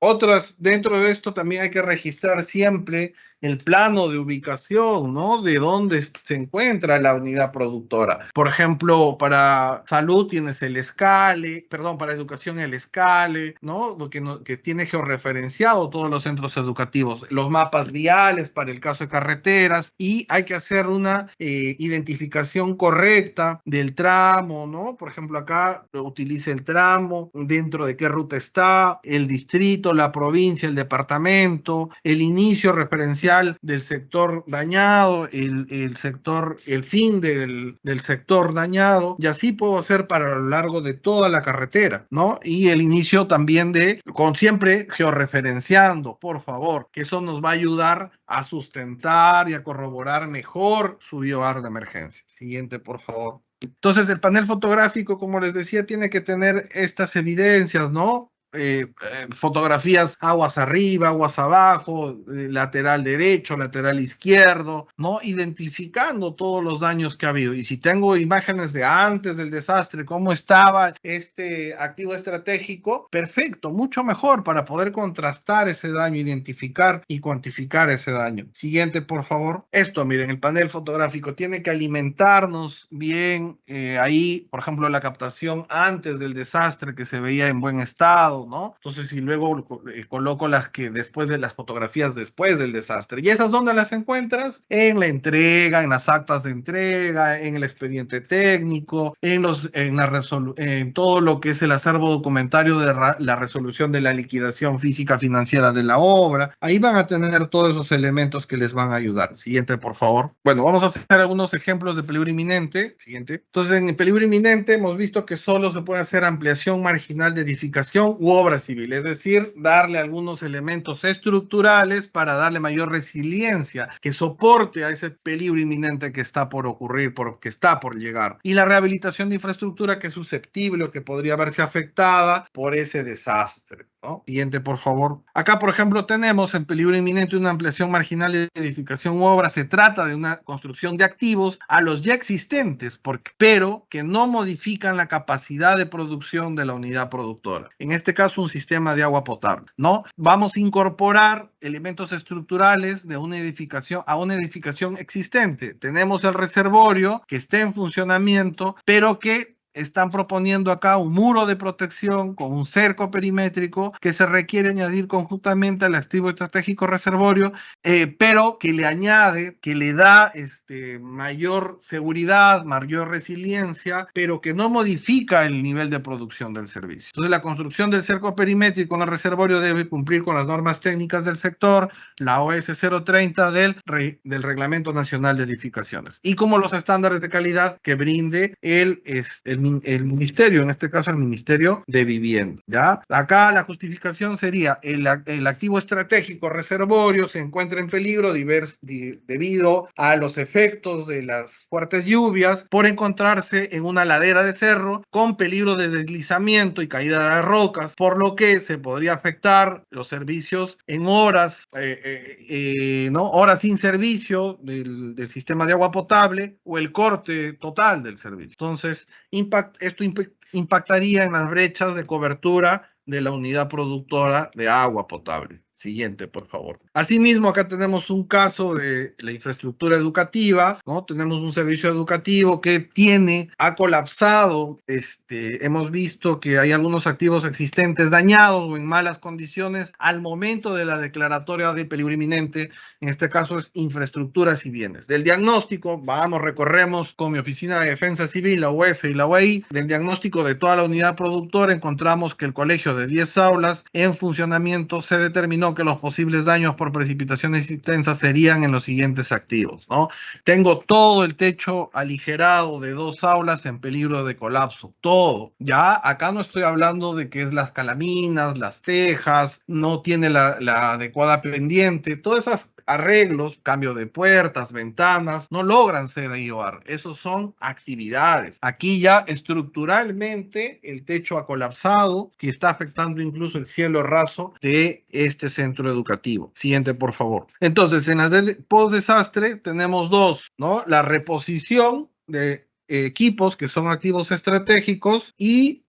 Dentro de esto también hay que registrar siempre el plano de ubicación, ¿no? De dónde se encuentra la unidad productora. Por ejemplo, para salud tienes el escale, perdón, para educación el escale, ¿no? Que tiene georreferenciado todos los centros educativos, los mapas viales para el caso de carreteras, y hay que hacer una identificación correcta del tramo, ¿no? Por ejemplo, acá utiliza el tramo, dentro de qué ruta está, el distrito, la provincia, el departamento, el inicio referencial del sector dañado, el fin del sector dañado, y así puedo hacer para lo largo de toda la carretera, ¿no? Y el inicio también con siempre georreferenciando, por favor, que eso nos va a ayudar a sustentar y a corroborar mejor su IOR de emergencia. Siguiente, por favor. Entonces, el panel fotográfico, como les decía, tiene que tener estas evidencias, ¿no? Fotografías aguas arriba, aguas abajo, lateral derecho, lateral izquierdo, ¿no? Identificando todos los daños que ha habido. Y si tengo imágenes de antes del desastre, cómo estaba este activo estratégico, perfecto, mucho mejor para poder contrastar ese daño, identificar y cuantificar ese daño. Siguiente, por favor. Esto, miren, el panel fotográfico tiene que alimentarnos bien ahí, por ejemplo, la captación antes del desastre que se veía en buen estado, ¿no? Entonces, y luego coloco las que después de las fotografías después del desastre. ¿Y esas dónde las encuentras? En la entrega, en las actas de entrega, en el expediente técnico, en todo lo que es el acervo documentario de la resolución de la liquidación física financiera de la obra. Ahí van a tener todos esos elementos que les van a ayudar. Siguiente, por favor. Bueno, vamos a hacer algunos ejemplos de peligro inminente. Siguiente. Entonces, en el peligro inminente hemos visto que solo se puede hacer ampliación marginal de edificación u obra civil, es decir, darle algunos elementos estructurales para darle mayor resiliencia, que soporte a ese peligro inminente que está por ocurrir, que está por llegar. Y la rehabilitación de infraestructura que es susceptible o que podría verse afectada por ese desastre, ¿no? Siguiente, por favor. Acá, por ejemplo, tenemos en peligro inminente una ampliación marginal de edificación u obra. Se trata de una construcción de activos a los ya existentes, pero que no modifican la capacidad de producción de la unidad productora. En este caso, un sistema de agua potable, ¿no? Vamos a incorporar elementos estructurales de una edificación a una edificación existente. Tenemos el reservorio que está en funcionamiento, pero que están proponiendo acá un muro de protección con un cerco perimétrico que se requiere añadir conjuntamente al activo estratégico reservorio, pero que le da mayor seguridad, mayor resiliencia, pero que no modifica el nivel de producción del servicio. Entonces, la construcción del cerco perimétrico en el reservorio debe cumplir con las normas técnicas del sector, la OS 030 del Reglamento Nacional de Edificaciones, y como los estándares de calidad que brinde el el ministerio, en este caso el Ministerio de Vivienda, ¿ya? Acá la justificación sería el activo estratégico reservorio se encuentra en peligro debido a los efectos de las fuertes lluvias por encontrarse en una ladera de cerro con peligro de deslizamiento y caída de las rocas, por lo que se podría afectar los servicios en horas, ¿no? Horas sin servicio del sistema de agua potable o el corte total del servicio. Entonces, esto impactaría en las brechas de cobertura de la unidad productora de agua potable. Siguiente, por favor. Asimismo, acá tenemos un caso de la infraestructura educativa, ¿no? Tenemos un servicio educativo que ha colapsado. Hemos visto que hay algunos activos existentes dañados o en malas condiciones al momento de la declaratoria de peligro inminente. En este caso es infraestructuras y bienes. Del diagnóstico, recorremos con mi Oficina de Defensa Civil, la UEF y la UAI, del diagnóstico de toda la unidad productora, encontramos que el colegio de 10 aulas en funcionamiento se determinó que los posibles daños por precipitaciones intensas serían en los siguientes activos, ¿no? Tengo todo el techo aligerado de 2 aulas en peligro de colapso, todo. Ya acá no estoy hablando de que es las calaminas, las tejas, no tiene la adecuada pendiente, todas esas arreglos, cambio de puertas, ventanas, no logran ser IOR. Esos son actividades. Aquí ya estructuralmente el techo ha colapsado, que está afectando incluso el cielo raso de este centro educativo. Siguiente, por favor. Entonces, en las post-desastre tenemos dos, ¿no? La reposición de equipos que son activos estratégicos y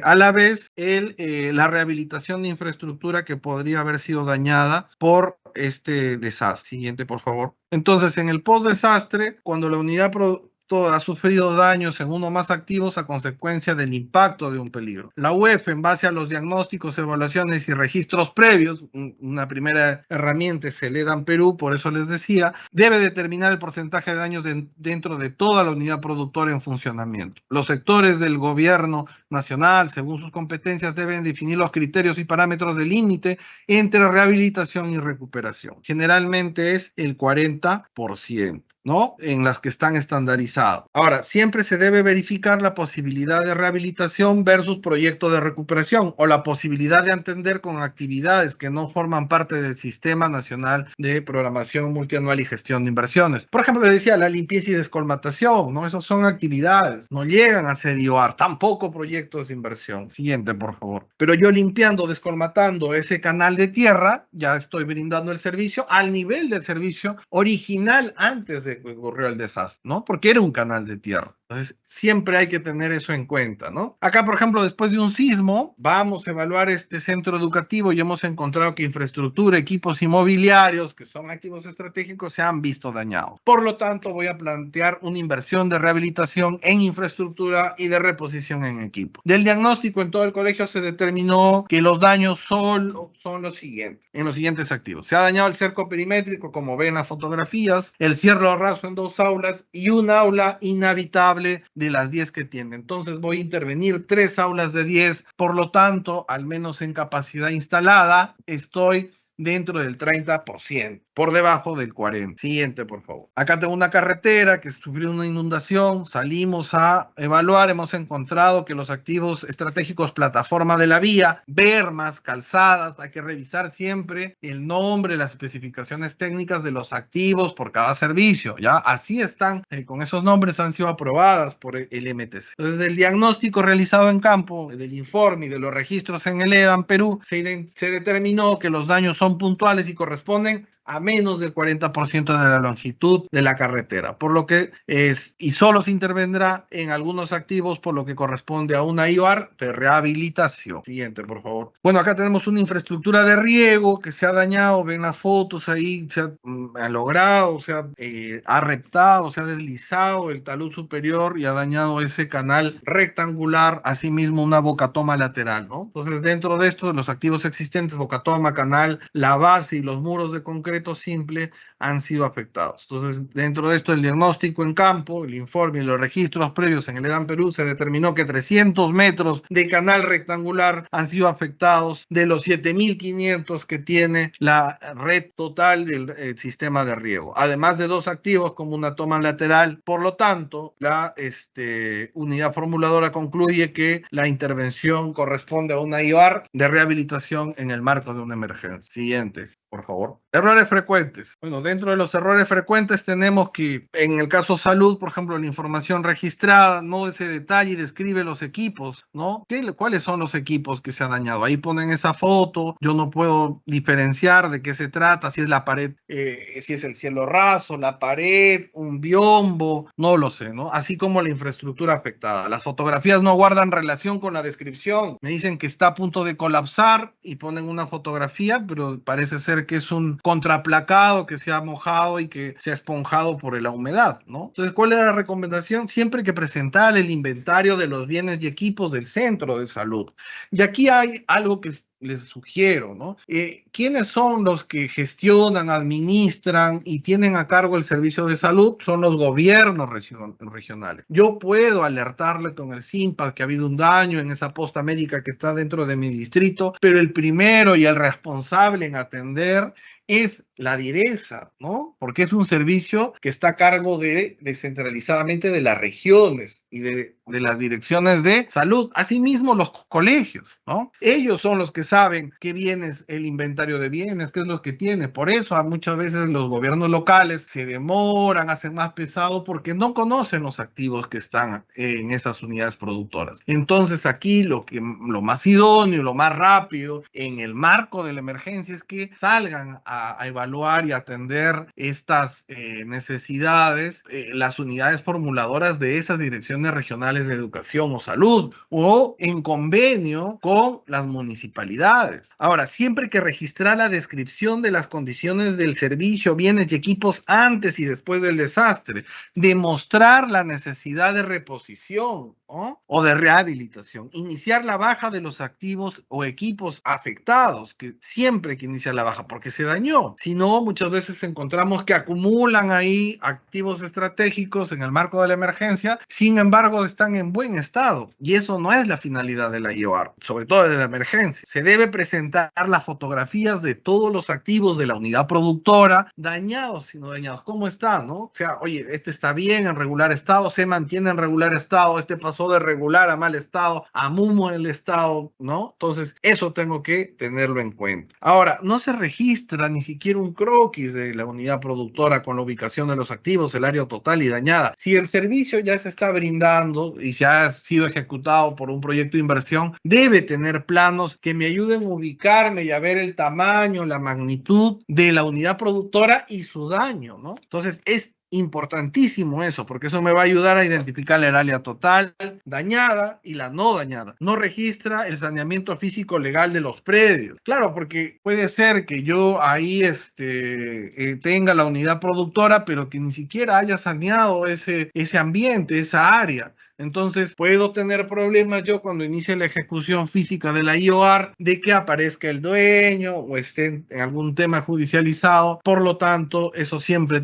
a la vez la rehabilitación de infraestructura que podría haber sido dañada por este desastre. Siguiente, por favor. Entonces, en el post-desastre, cuando la unidad ha sufrido daños en uno más activos a consecuencia del impacto de un peligro. La UEF, en base a los diagnósticos, evaluaciones y registros previos, una primera herramienta es el EDAN Perú, por eso les decía, debe determinar el porcentaje de daños dentro de toda la unidad productora en funcionamiento. Los sectores del gobierno nacional, según sus competencias, deben definir los criterios y parámetros de límite entre rehabilitación y recuperación. Generalmente es el 40%. ¿No? En las que están estandarizados. Ahora, siempre se debe verificar la posibilidad de rehabilitación versus proyecto de recuperación o la posibilidad de atender con actividades que no forman parte del Sistema Nacional de Programación Multianual y Gestión de Inversiones. Por ejemplo, le decía la limpieza y descolmatación, ¿no? Esas son actividades, no llegan a ser IOR, tampoco proyectos de inversión. Siguiente, por favor. Pero yo limpiando, descolmatando ese canal de tierra, ya estoy brindando el servicio al nivel del servicio original antes de que ocurrió el desastre, ¿no? Porque era un canal de tierra. Entonces, siempre hay que tener eso en cuenta, ¿no? Acá, por ejemplo, después de un sismo, vamos a evaluar este centro educativo y hemos encontrado que infraestructura, equipos inmobiliarios, que son activos estratégicos, se han visto dañados. Por lo tanto, voy a plantear una inversión de rehabilitación en infraestructura y de reposición en equipo. Del diagnóstico en todo el colegio se determinó que los daños son los siguientes, en los siguientes activos. Se ha dañado el cerco perimétrico, como ven en las fotografías, el cielo raso en 2 aulas y un aula inhabitable de las 10 que tiene. Entonces voy a intervenir 3 aulas de 10, por lo tanto, al menos en capacidad instalada, estoy dentro del 30%, por debajo del 40%. Siguiente, por favor. Acá tengo una carretera que sufrió una inundación, salimos a evaluar, hemos encontrado que los activos estratégicos, plataforma de la vía, bermas, calzadas, hay que revisar siempre el nombre, las especificaciones técnicas de los activos por cada servicio, ¿ya? Así están, con esos nombres han sido aprobadas por el MTC. Entonces, del diagnóstico realizado en campo, del informe y de los registros en el EDAN Perú, se determinó que los daños son puntuales y corresponden a menos del 40% de la longitud de la carretera, por lo que y solo se intervendrá en algunos activos, por lo que corresponde a una IOR de rehabilitación. Siguiente, por favor. Bueno, acá tenemos una infraestructura de riego que se ha dañado, ven las fotos ahí, se ha logrado, ha reptado, se ha deslizado el talud superior y ha dañado ese canal rectangular, asimismo una bocatoma lateral, ¿no? Entonces, dentro de esto, de los activos existentes, bocatoma, canal, la base y los muros de concreto, concreto simple han sido afectados. Entonces, dentro de esto, el diagnóstico en campo, el informe y los registros previos en el EDAM Perú, se determinó que 300 metros de canal rectangular han sido afectados de los 7.500 que tiene la red total del sistema de riego, además de 2 activos como una toma lateral. Por lo tanto, la unidad formuladora concluye que la intervención corresponde a una IOAR de rehabilitación en el marco de una emergencia. Siguiente, por favor. Errores frecuentes. Bueno, dentro de los errores frecuentes tenemos que, en el caso salud, por ejemplo, la información registrada no se detalla y describe los equipos, ¿no? ¿Cuáles son los equipos que se han dañado? Ahí ponen esa foto, yo no puedo diferenciar de qué se trata, si es la pared, si es el cielo raso, la pared, un biombo, no lo sé, ¿no? Así como la infraestructura afectada. Las fotografías no guardan relación con la descripción. Me dicen que está a punto de colapsar y ponen una fotografía, pero parece ser que es un contraplacado que se ha mojado y que se ha esponjado por la humedad, ¿no? Entonces, ¿cuál es la recomendación? Siempre hay que presentar el inventario de los bienes y equipos del centro de salud. Y aquí hay algo que les sugiero, ¿no? ¿Quiénes son los que gestionan, administran y tienen a cargo el servicio de salud? Son los gobiernos regionales. Yo puedo alertarle con el SINPAD que ha habido un daño en esa posta médica que está dentro de mi distrito, pero el primero y el responsable en atender es la DIRESA, ¿no? Porque es un servicio que está a cargo descentralizadamente de las regiones y de las direcciones de salud. Asimismo, los colegios, ¿no? Ellos son los que saben qué bienes, el inventario de bienes, qué es lo que tiene. Por eso muchas veces los gobiernos locales se demoran, hacen más pesado porque no conocen los activos que están en esas unidades productoras. Entonces aquí lo más idóneo, lo más rápido en el marco de la emergencia es que salgan a evaluar y atender estas necesidades, las unidades formuladoras de esas direcciones regionales de educación o salud, o en convenio con las municipalidades. Ahora, siempre hay que registrar la descripción de las condiciones del servicio, bienes y equipos antes y después del desastre, demostrar la necesidad de reposición, ¿no? O de rehabilitación, iniciar la baja de los activos o equipos afectados, que siempre hay que iniciar la baja porque se dañó. Si no, muchas veces encontramos que acumulan ahí activos estratégicos en el marco de la emergencia, sin embargo están en buen estado, y eso no es la finalidad de la IOAR, sobre todo de la emergencia. Se debe presentar las fotografías de todos los activos de la unidad productora, dañados y no dañados, ¿cómo están, no? O sea, oye, este está bien, en regular estado, se mantiene en regular estado, este pasó de regular a mal estado, a muy mal estado, ¿no? Entonces, eso tengo que tenerlo en cuenta. Ahora, no se registra ni siquiera un croquis de la unidad productora con la ubicación de los activos, el área total y dañada. Si el servicio ya se está brindando y se ha sido ejecutado por un proyecto de inversión, debe tener planos que me ayuden a ubicarme y a ver el tamaño, la magnitud de la unidad productora y su daño, ¿no? Entonces, es importantísimo eso, porque eso me va a ayudar a identificar el área total, dañada y la no dañada. No registra el saneamiento físico legal de los predios. Claro, porque puede ser que yo ahí tenga la unidad productora, pero que ni siquiera haya saneado ese ambiente, esa área. Entonces, puedo tener problemas yo cuando inicie la ejecución física de la IOAR de que aparezca el dueño o esté en algún tema judicializado. Por lo tanto, eso siempre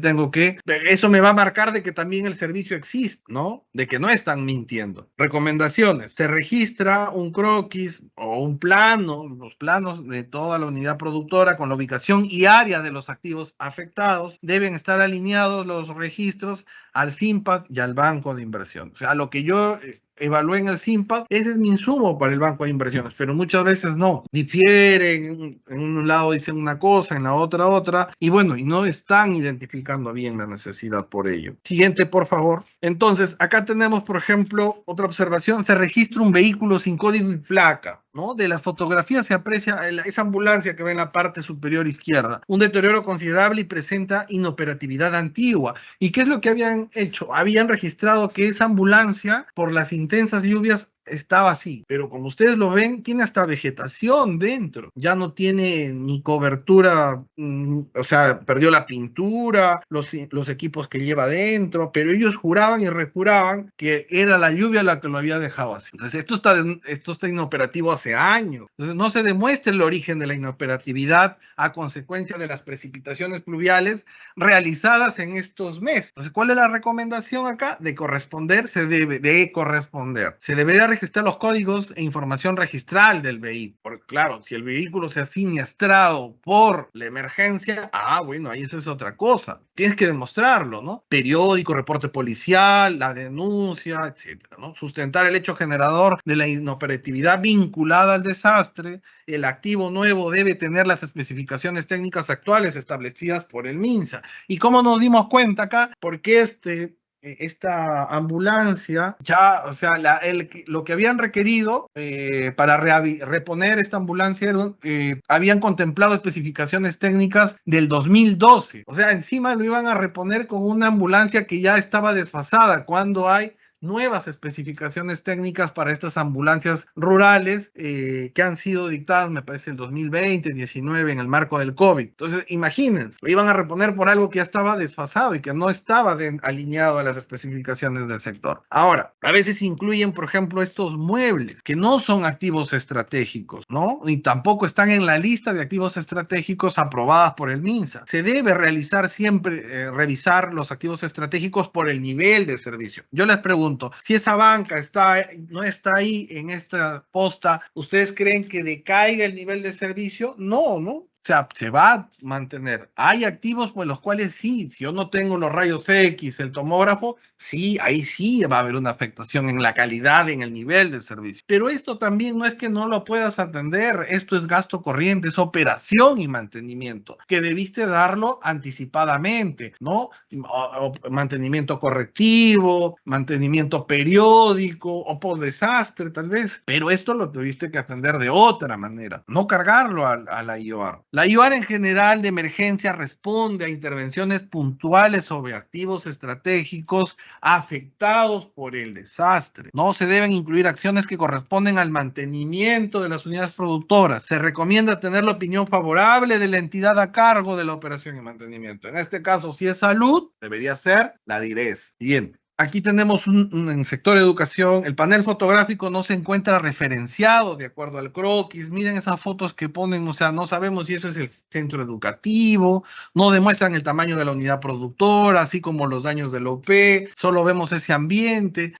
eso me va a marcar de que también el servicio existe, ¿no? De que no están mintiendo. Recomendaciones. Se registra un croquis o un plano, los planos de toda la unidad productora con la ubicación y área de los activos afectados. Deben estar alineados los registros al SINPAD y al banco de inversión. O sea, lo que yo evalué en el SINPAD, ese es mi insumo para el banco de inversiones, pero muchas veces no. Difieren, en un lado dicen una cosa, en la otra, y bueno, y no están identificando bien la necesidad por ello. Siguiente, por favor. Entonces, acá tenemos, por ejemplo, otra observación, se registra un vehículo sin código y placa, ¿no? De las fotografías se aprecia esa ambulancia que ve en la parte superior izquierda, un deterioro considerable y presenta inoperatividad antigua. ¿Y qué es lo que habían hecho? Habían registrado que esa ambulancia, por las intensas lluvias, estaba así, pero como ustedes lo ven, tiene hasta vegetación dentro, ya no tiene ni cobertura, o sea, perdió la pintura, los equipos que lleva dentro, pero ellos juraban y rejuraban que era la lluvia la que lo había dejado así. Entonces, esto está inoperativo hace años. Entonces, no se demuestra el origen de la inoperatividad a consecuencia de las precipitaciones pluviales realizadas en estos meses. Entonces, ¿cuál es la recomendación acá? De corresponder, se debe de corresponder. Se debería registrar los códigos e información registral del vehículo. Porque, claro, si el vehículo se ha siniestrado por la emergencia, bueno, ahí eso es otra cosa. Tienes que demostrarlo, ¿no? Periódico, reporte policial, la denuncia, etcétera, ¿no? Sustentar el hecho generador de la inoperatividad vinculada al desastre. El activo nuevo debe tener las especificaciones técnicas actuales establecidas por el MINSA. ¿Y cómo nos dimos cuenta acá? Porque esta ambulancia, ya, o sea, lo que habían requerido para reponer esta ambulancia, habían contemplado especificaciones técnicas del 2012. O sea, encima lo iban a reponer con una ambulancia que ya estaba desfasada, cuando hay nuevas especificaciones técnicas para estas ambulancias rurales que han sido dictadas, me parece, el 2020, 19, en el marco del COVID. Entonces, imagínense, lo iban a reponer por algo que ya estaba desfasado y que no estaba alineado a las especificaciones del sector. Ahora, a veces incluyen, por ejemplo, estos muebles que no son activos estratégicos, ¿no? Ni tampoco están en la lista de activos estratégicos aprobadas por el MINSA. Se debe realizar siempre, revisar los activos estratégicos por el nivel de servicio. Yo les pregunto, si esa banca no está ahí en esta posta, ¿ustedes creen que decaiga el nivel de servicio? No, ¿no? O sea, se va a mantener. Hay activos por los cuales sí, si yo no tengo los rayos X, el tomógrafo, sí, ahí sí va a haber una afectación en la calidad, en el nivel del servicio. Pero esto también no es que no lo puedas atender, esto es gasto corriente, es operación y mantenimiento, que debiste darlo anticipadamente, ¿no? O mantenimiento correctivo, mantenimiento periódico o post desastre tal vez, pero esto lo tuviste que atender de otra manera, no cargarlo a la IOR. La IOR en general de emergencia responde a intervenciones puntuales sobre activos estratégicos afectados por el desastre. No se deben incluir acciones que corresponden al mantenimiento de las unidades productoras. Se recomienda tener la opinión favorable de la entidad a cargo de la operación y mantenimiento. En este caso, si es salud, debería ser la DIRES. Siguiente. Aquí tenemos en el sector de educación, el panel fotográfico no se encuentra referenciado de acuerdo al croquis. Miren esas fotos que ponen, o sea, no sabemos si eso es el centro educativo, no demuestran el tamaño de la unidad productora, así como los daños del OP, solo vemos ese ambiente.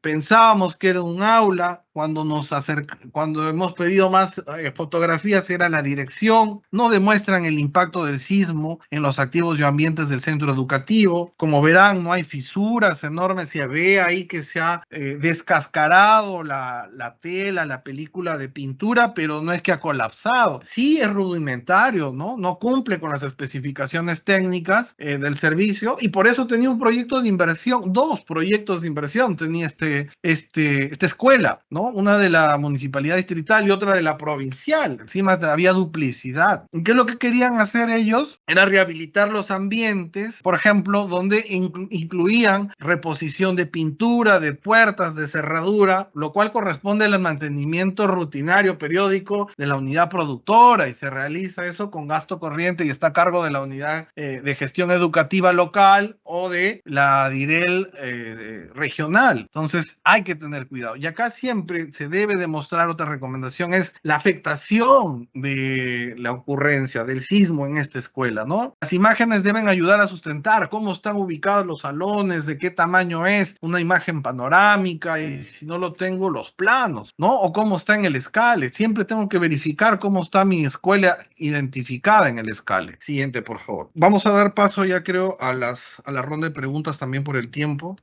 Pensábamos que era un aula, cuando hemos pedido más fotografías era la dirección, no demuestran el impacto del sismo en los activos y ambientes del centro educativo. Como verán, no hay fisuras enormes, se ve ahí que se ha descascarado la tela, la película de pintura, pero no es que ha colapsado. Sí es rudimentario, ¿no? No cumple con las especificaciones técnicas del servicio y por eso tenía un proyecto de inversión, 2 proyectos de inversión tenía esta escuela, ¿no? Una de la municipalidad distrital y otra de la provincial. Encima había duplicidad. ¿Qué es lo que querían hacer ellos? Era rehabilitar los ambientes, por ejemplo, donde incluían reposición de pintura, de puertas, de cerradura, lo cual corresponde al mantenimiento rutinario periódico de la unidad productora y se realiza eso con gasto corriente y está a cargo de la unidad de gestión educativa local o de la DIREL regional. Entonces hay que tener cuidado. Y acá siempre se debe demostrar, otra recomendación es la afectación de la ocurrencia del sismo en esta escuela, ¿no? Las imágenes deben ayudar a sustentar cómo están ubicados los salones, de qué tamaño es, una imagen panorámica y si no lo tengo, los planos, ¿no? O cómo está en el escale. Siempre tengo que verificar cómo está mi escuela identificada en el escale. Siguiente, por favor. Vamos a dar paso ya creo a la ronda de preguntas también por el tiempo.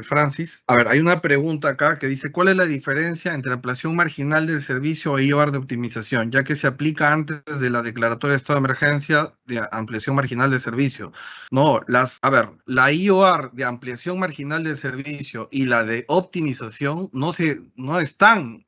Francis. A ver, hay una pregunta acá que dice, ¿cuál es la diferencia entre ampliación marginal del servicio e IOR de optimización, ya que se aplica antes de la declaratoria de estado de emergencia de ampliación marginal del servicio? No, la IOR de ampliación marginal del servicio y la de optimización no están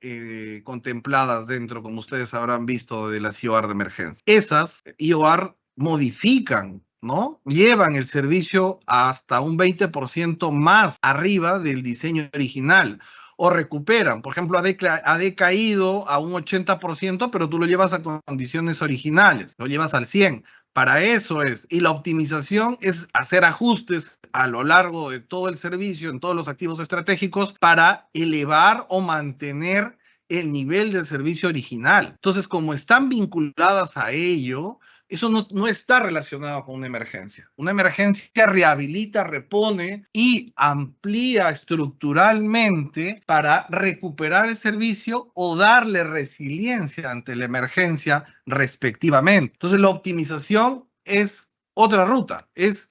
contempladas dentro, como ustedes habrán visto, de las IOR de emergencia. Esas IOR modifican, ¿no? Llevan el servicio hasta un 20% más arriba del diseño original. o recuperan. Por ejemplo, ha decaído a un 80%, pero tú lo llevas a condiciones originales, lo llevas al 100%. Para eso es. Y la optimización es hacer ajustes a lo largo de todo el servicio, en todos los activos estratégicos, para elevar o mantener el nivel del servicio original. Entonces, como están vinculadas a ello, eso no está relacionado con una emergencia. Una emergencia rehabilita, repone y amplía estructuralmente para recuperar el servicio o darle resiliencia ante la emergencia respectivamente. Entonces, la optimización es otra ruta, es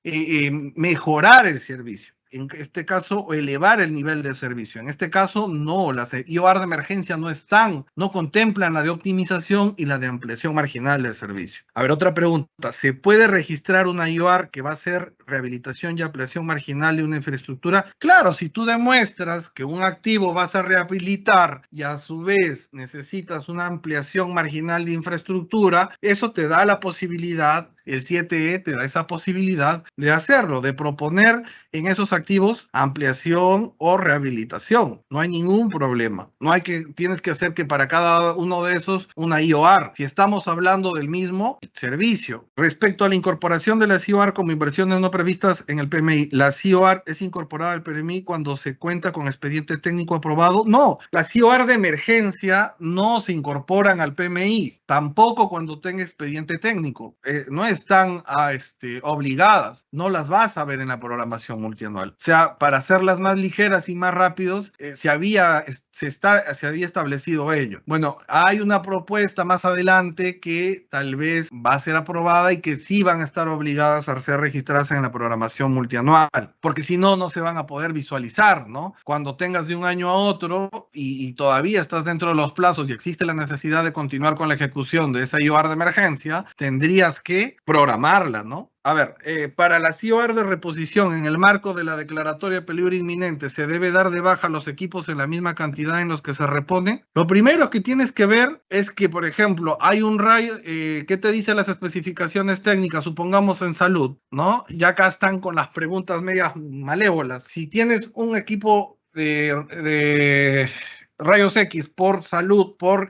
mejorar el servicio. En este caso, elevar el nivel de servicio. En este caso, no, las IOR de emergencia no contemplan la de optimización y la de ampliación marginal del servicio. A ver, otra pregunta. ¿Se puede registrar una IOR que va a ser rehabilitación y ampliación marginal de una infraestructura? Claro, si tú demuestras que un activo vas a rehabilitar y a su vez necesitas una ampliación marginal de infraestructura, eso te da la posibilidad, el 7E te da esa posibilidad de hacerlo, de proponer en esos activos ampliación o rehabilitación. No hay ningún problema. Tienes que hacer que para cada uno de esos una IOR, si estamos hablando del mismo servicio. Respecto a la incorporación de las IOR como inversiones no previstas en el PMI, ¿la IOR es incorporada al PMI cuando se cuenta con expediente técnico aprobado? No, las IOR de emergencia no se incorporan al PMI, tampoco cuando tenga expediente técnico. No están obligadas, no las vas a ver en la programación multianual. O sea, para hacerlas más ligeras y más rápidos, se había establecido ello. Bueno, hay una propuesta más adelante que tal vez va a ser aprobada y que sí van a estar obligadas a ser registradas en la programación multianual, porque si no, no se van a poder visualizar, ¿no? Cuando tengas de un año a otro y todavía estás dentro de los plazos y existe la necesidad de continuar con la ejecución de esa IOR de emergencia, tendrías que programarla, ¿no? A ver, para la IOR de reposición, en el marco de la declaratoria de peligro inminente, ¿se debe dar de baja los equipos en la misma cantidad en los que se reponen? Lo primero que tienes que ver es que, por ejemplo, hay un rayo, ¿qué te dicen las especificaciones técnicas? Supongamos en salud, ¿no? Ya acá están con las preguntas medias malévolas. Si tienes un equipo de rayos X por salud, por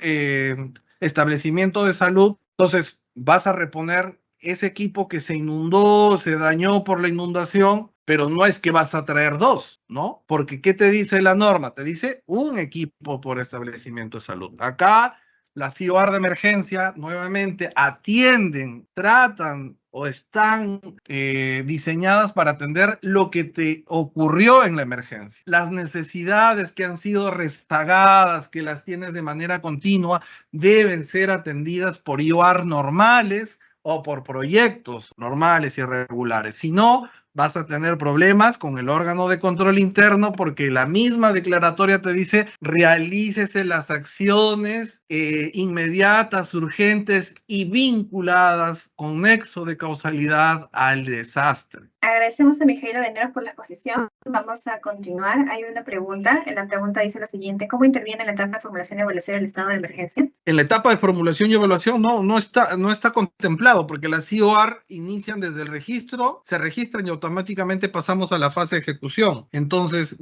establecimiento de salud, entonces vas a reponer ese equipo que se inundó, se dañó por la inundación, pero no es que vas a traer dos, ¿no? Porque ¿qué te dice la norma? Te dice un equipo por establecimiento de salud. Acá las IOR de emergencia nuevamente atienden, tratan o están diseñadas para atender lo que te ocurrió en la emergencia. Las necesidades que han sido rezagadas, que las tienes de manera continua, deben ser atendidas por IOR normales o por proyectos normales y regulares. Si no, vas a tener problemas con el órgano de control interno porque la misma declaratoria te dice realícese las acciones inmediatas, urgentes y vinculadas con nexo de causalidad al desastre. Agradecemos a Mijailo Veneros por la exposición. Vamos a continuar. Hay una pregunta. La pregunta dice lo siguiente: ¿cómo interviene en la etapa de formulación y evaluación del estado de emergencia? En la etapa de formulación y evaluación no está contemplado porque las IOR inician desde el registro, se registran y automáticamente pasamos a la fase de ejecución. Entonces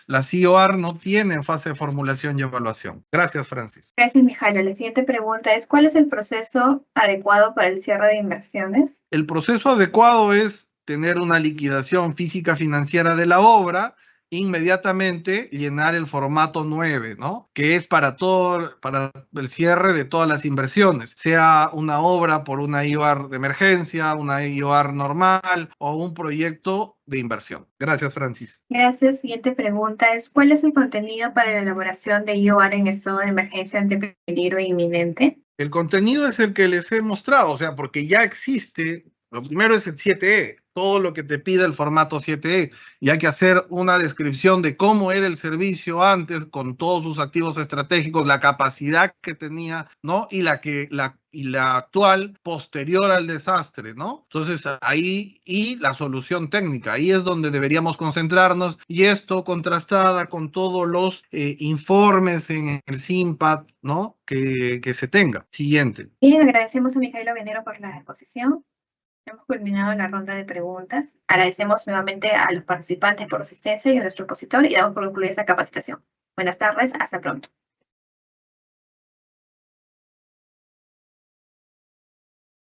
las IOR no tienen fase de formulación y evaluación. Gracias, Francis. Gracias, Mijailo. La siguiente pregunta es: ¿cuál es el proceso adecuado para el cierre de inversiones? El proceso adecuado es tener una liquidación física financiera de la obra, inmediatamente llenar el formato 9, ¿no? Que es para el cierre de todas las inversiones, sea una obra por una IOR de emergencia, una IOR normal o un proyecto de inversión. Gracias, Francis. Gracias. Siguiente pregunta es: ¿cuál es el contenido para la elaboración de IOR en estado de emergencia ante peligro inminente? El contenido es el que les he mostrado, o sea, porque ya existe. Lo primero es el 7E, todo lo que te pide el formato 7E, y hay que hacer una descripción de cómo era el servicio antes, con todos sus activos estratégicos, la capacidad que tenía, ¿no? Y la actual posterior al desastre, ¿no? Entonces ahí, y la solución técnica, ahí es donde deberíamos concentrarnos, y esto contrastada con todos los informes en el SIMPAD, ¿no? Que se tenga. Siguiente. Bien, agradecemos a Mijailo Venero por la exposición. Hemos culminado la ronda de preguntas. Agradecemos nuevamente a los participantes por su asistencia y a nuestro expositor y damos por concluida esa capacitación. Buenas tardes, hasta pronto.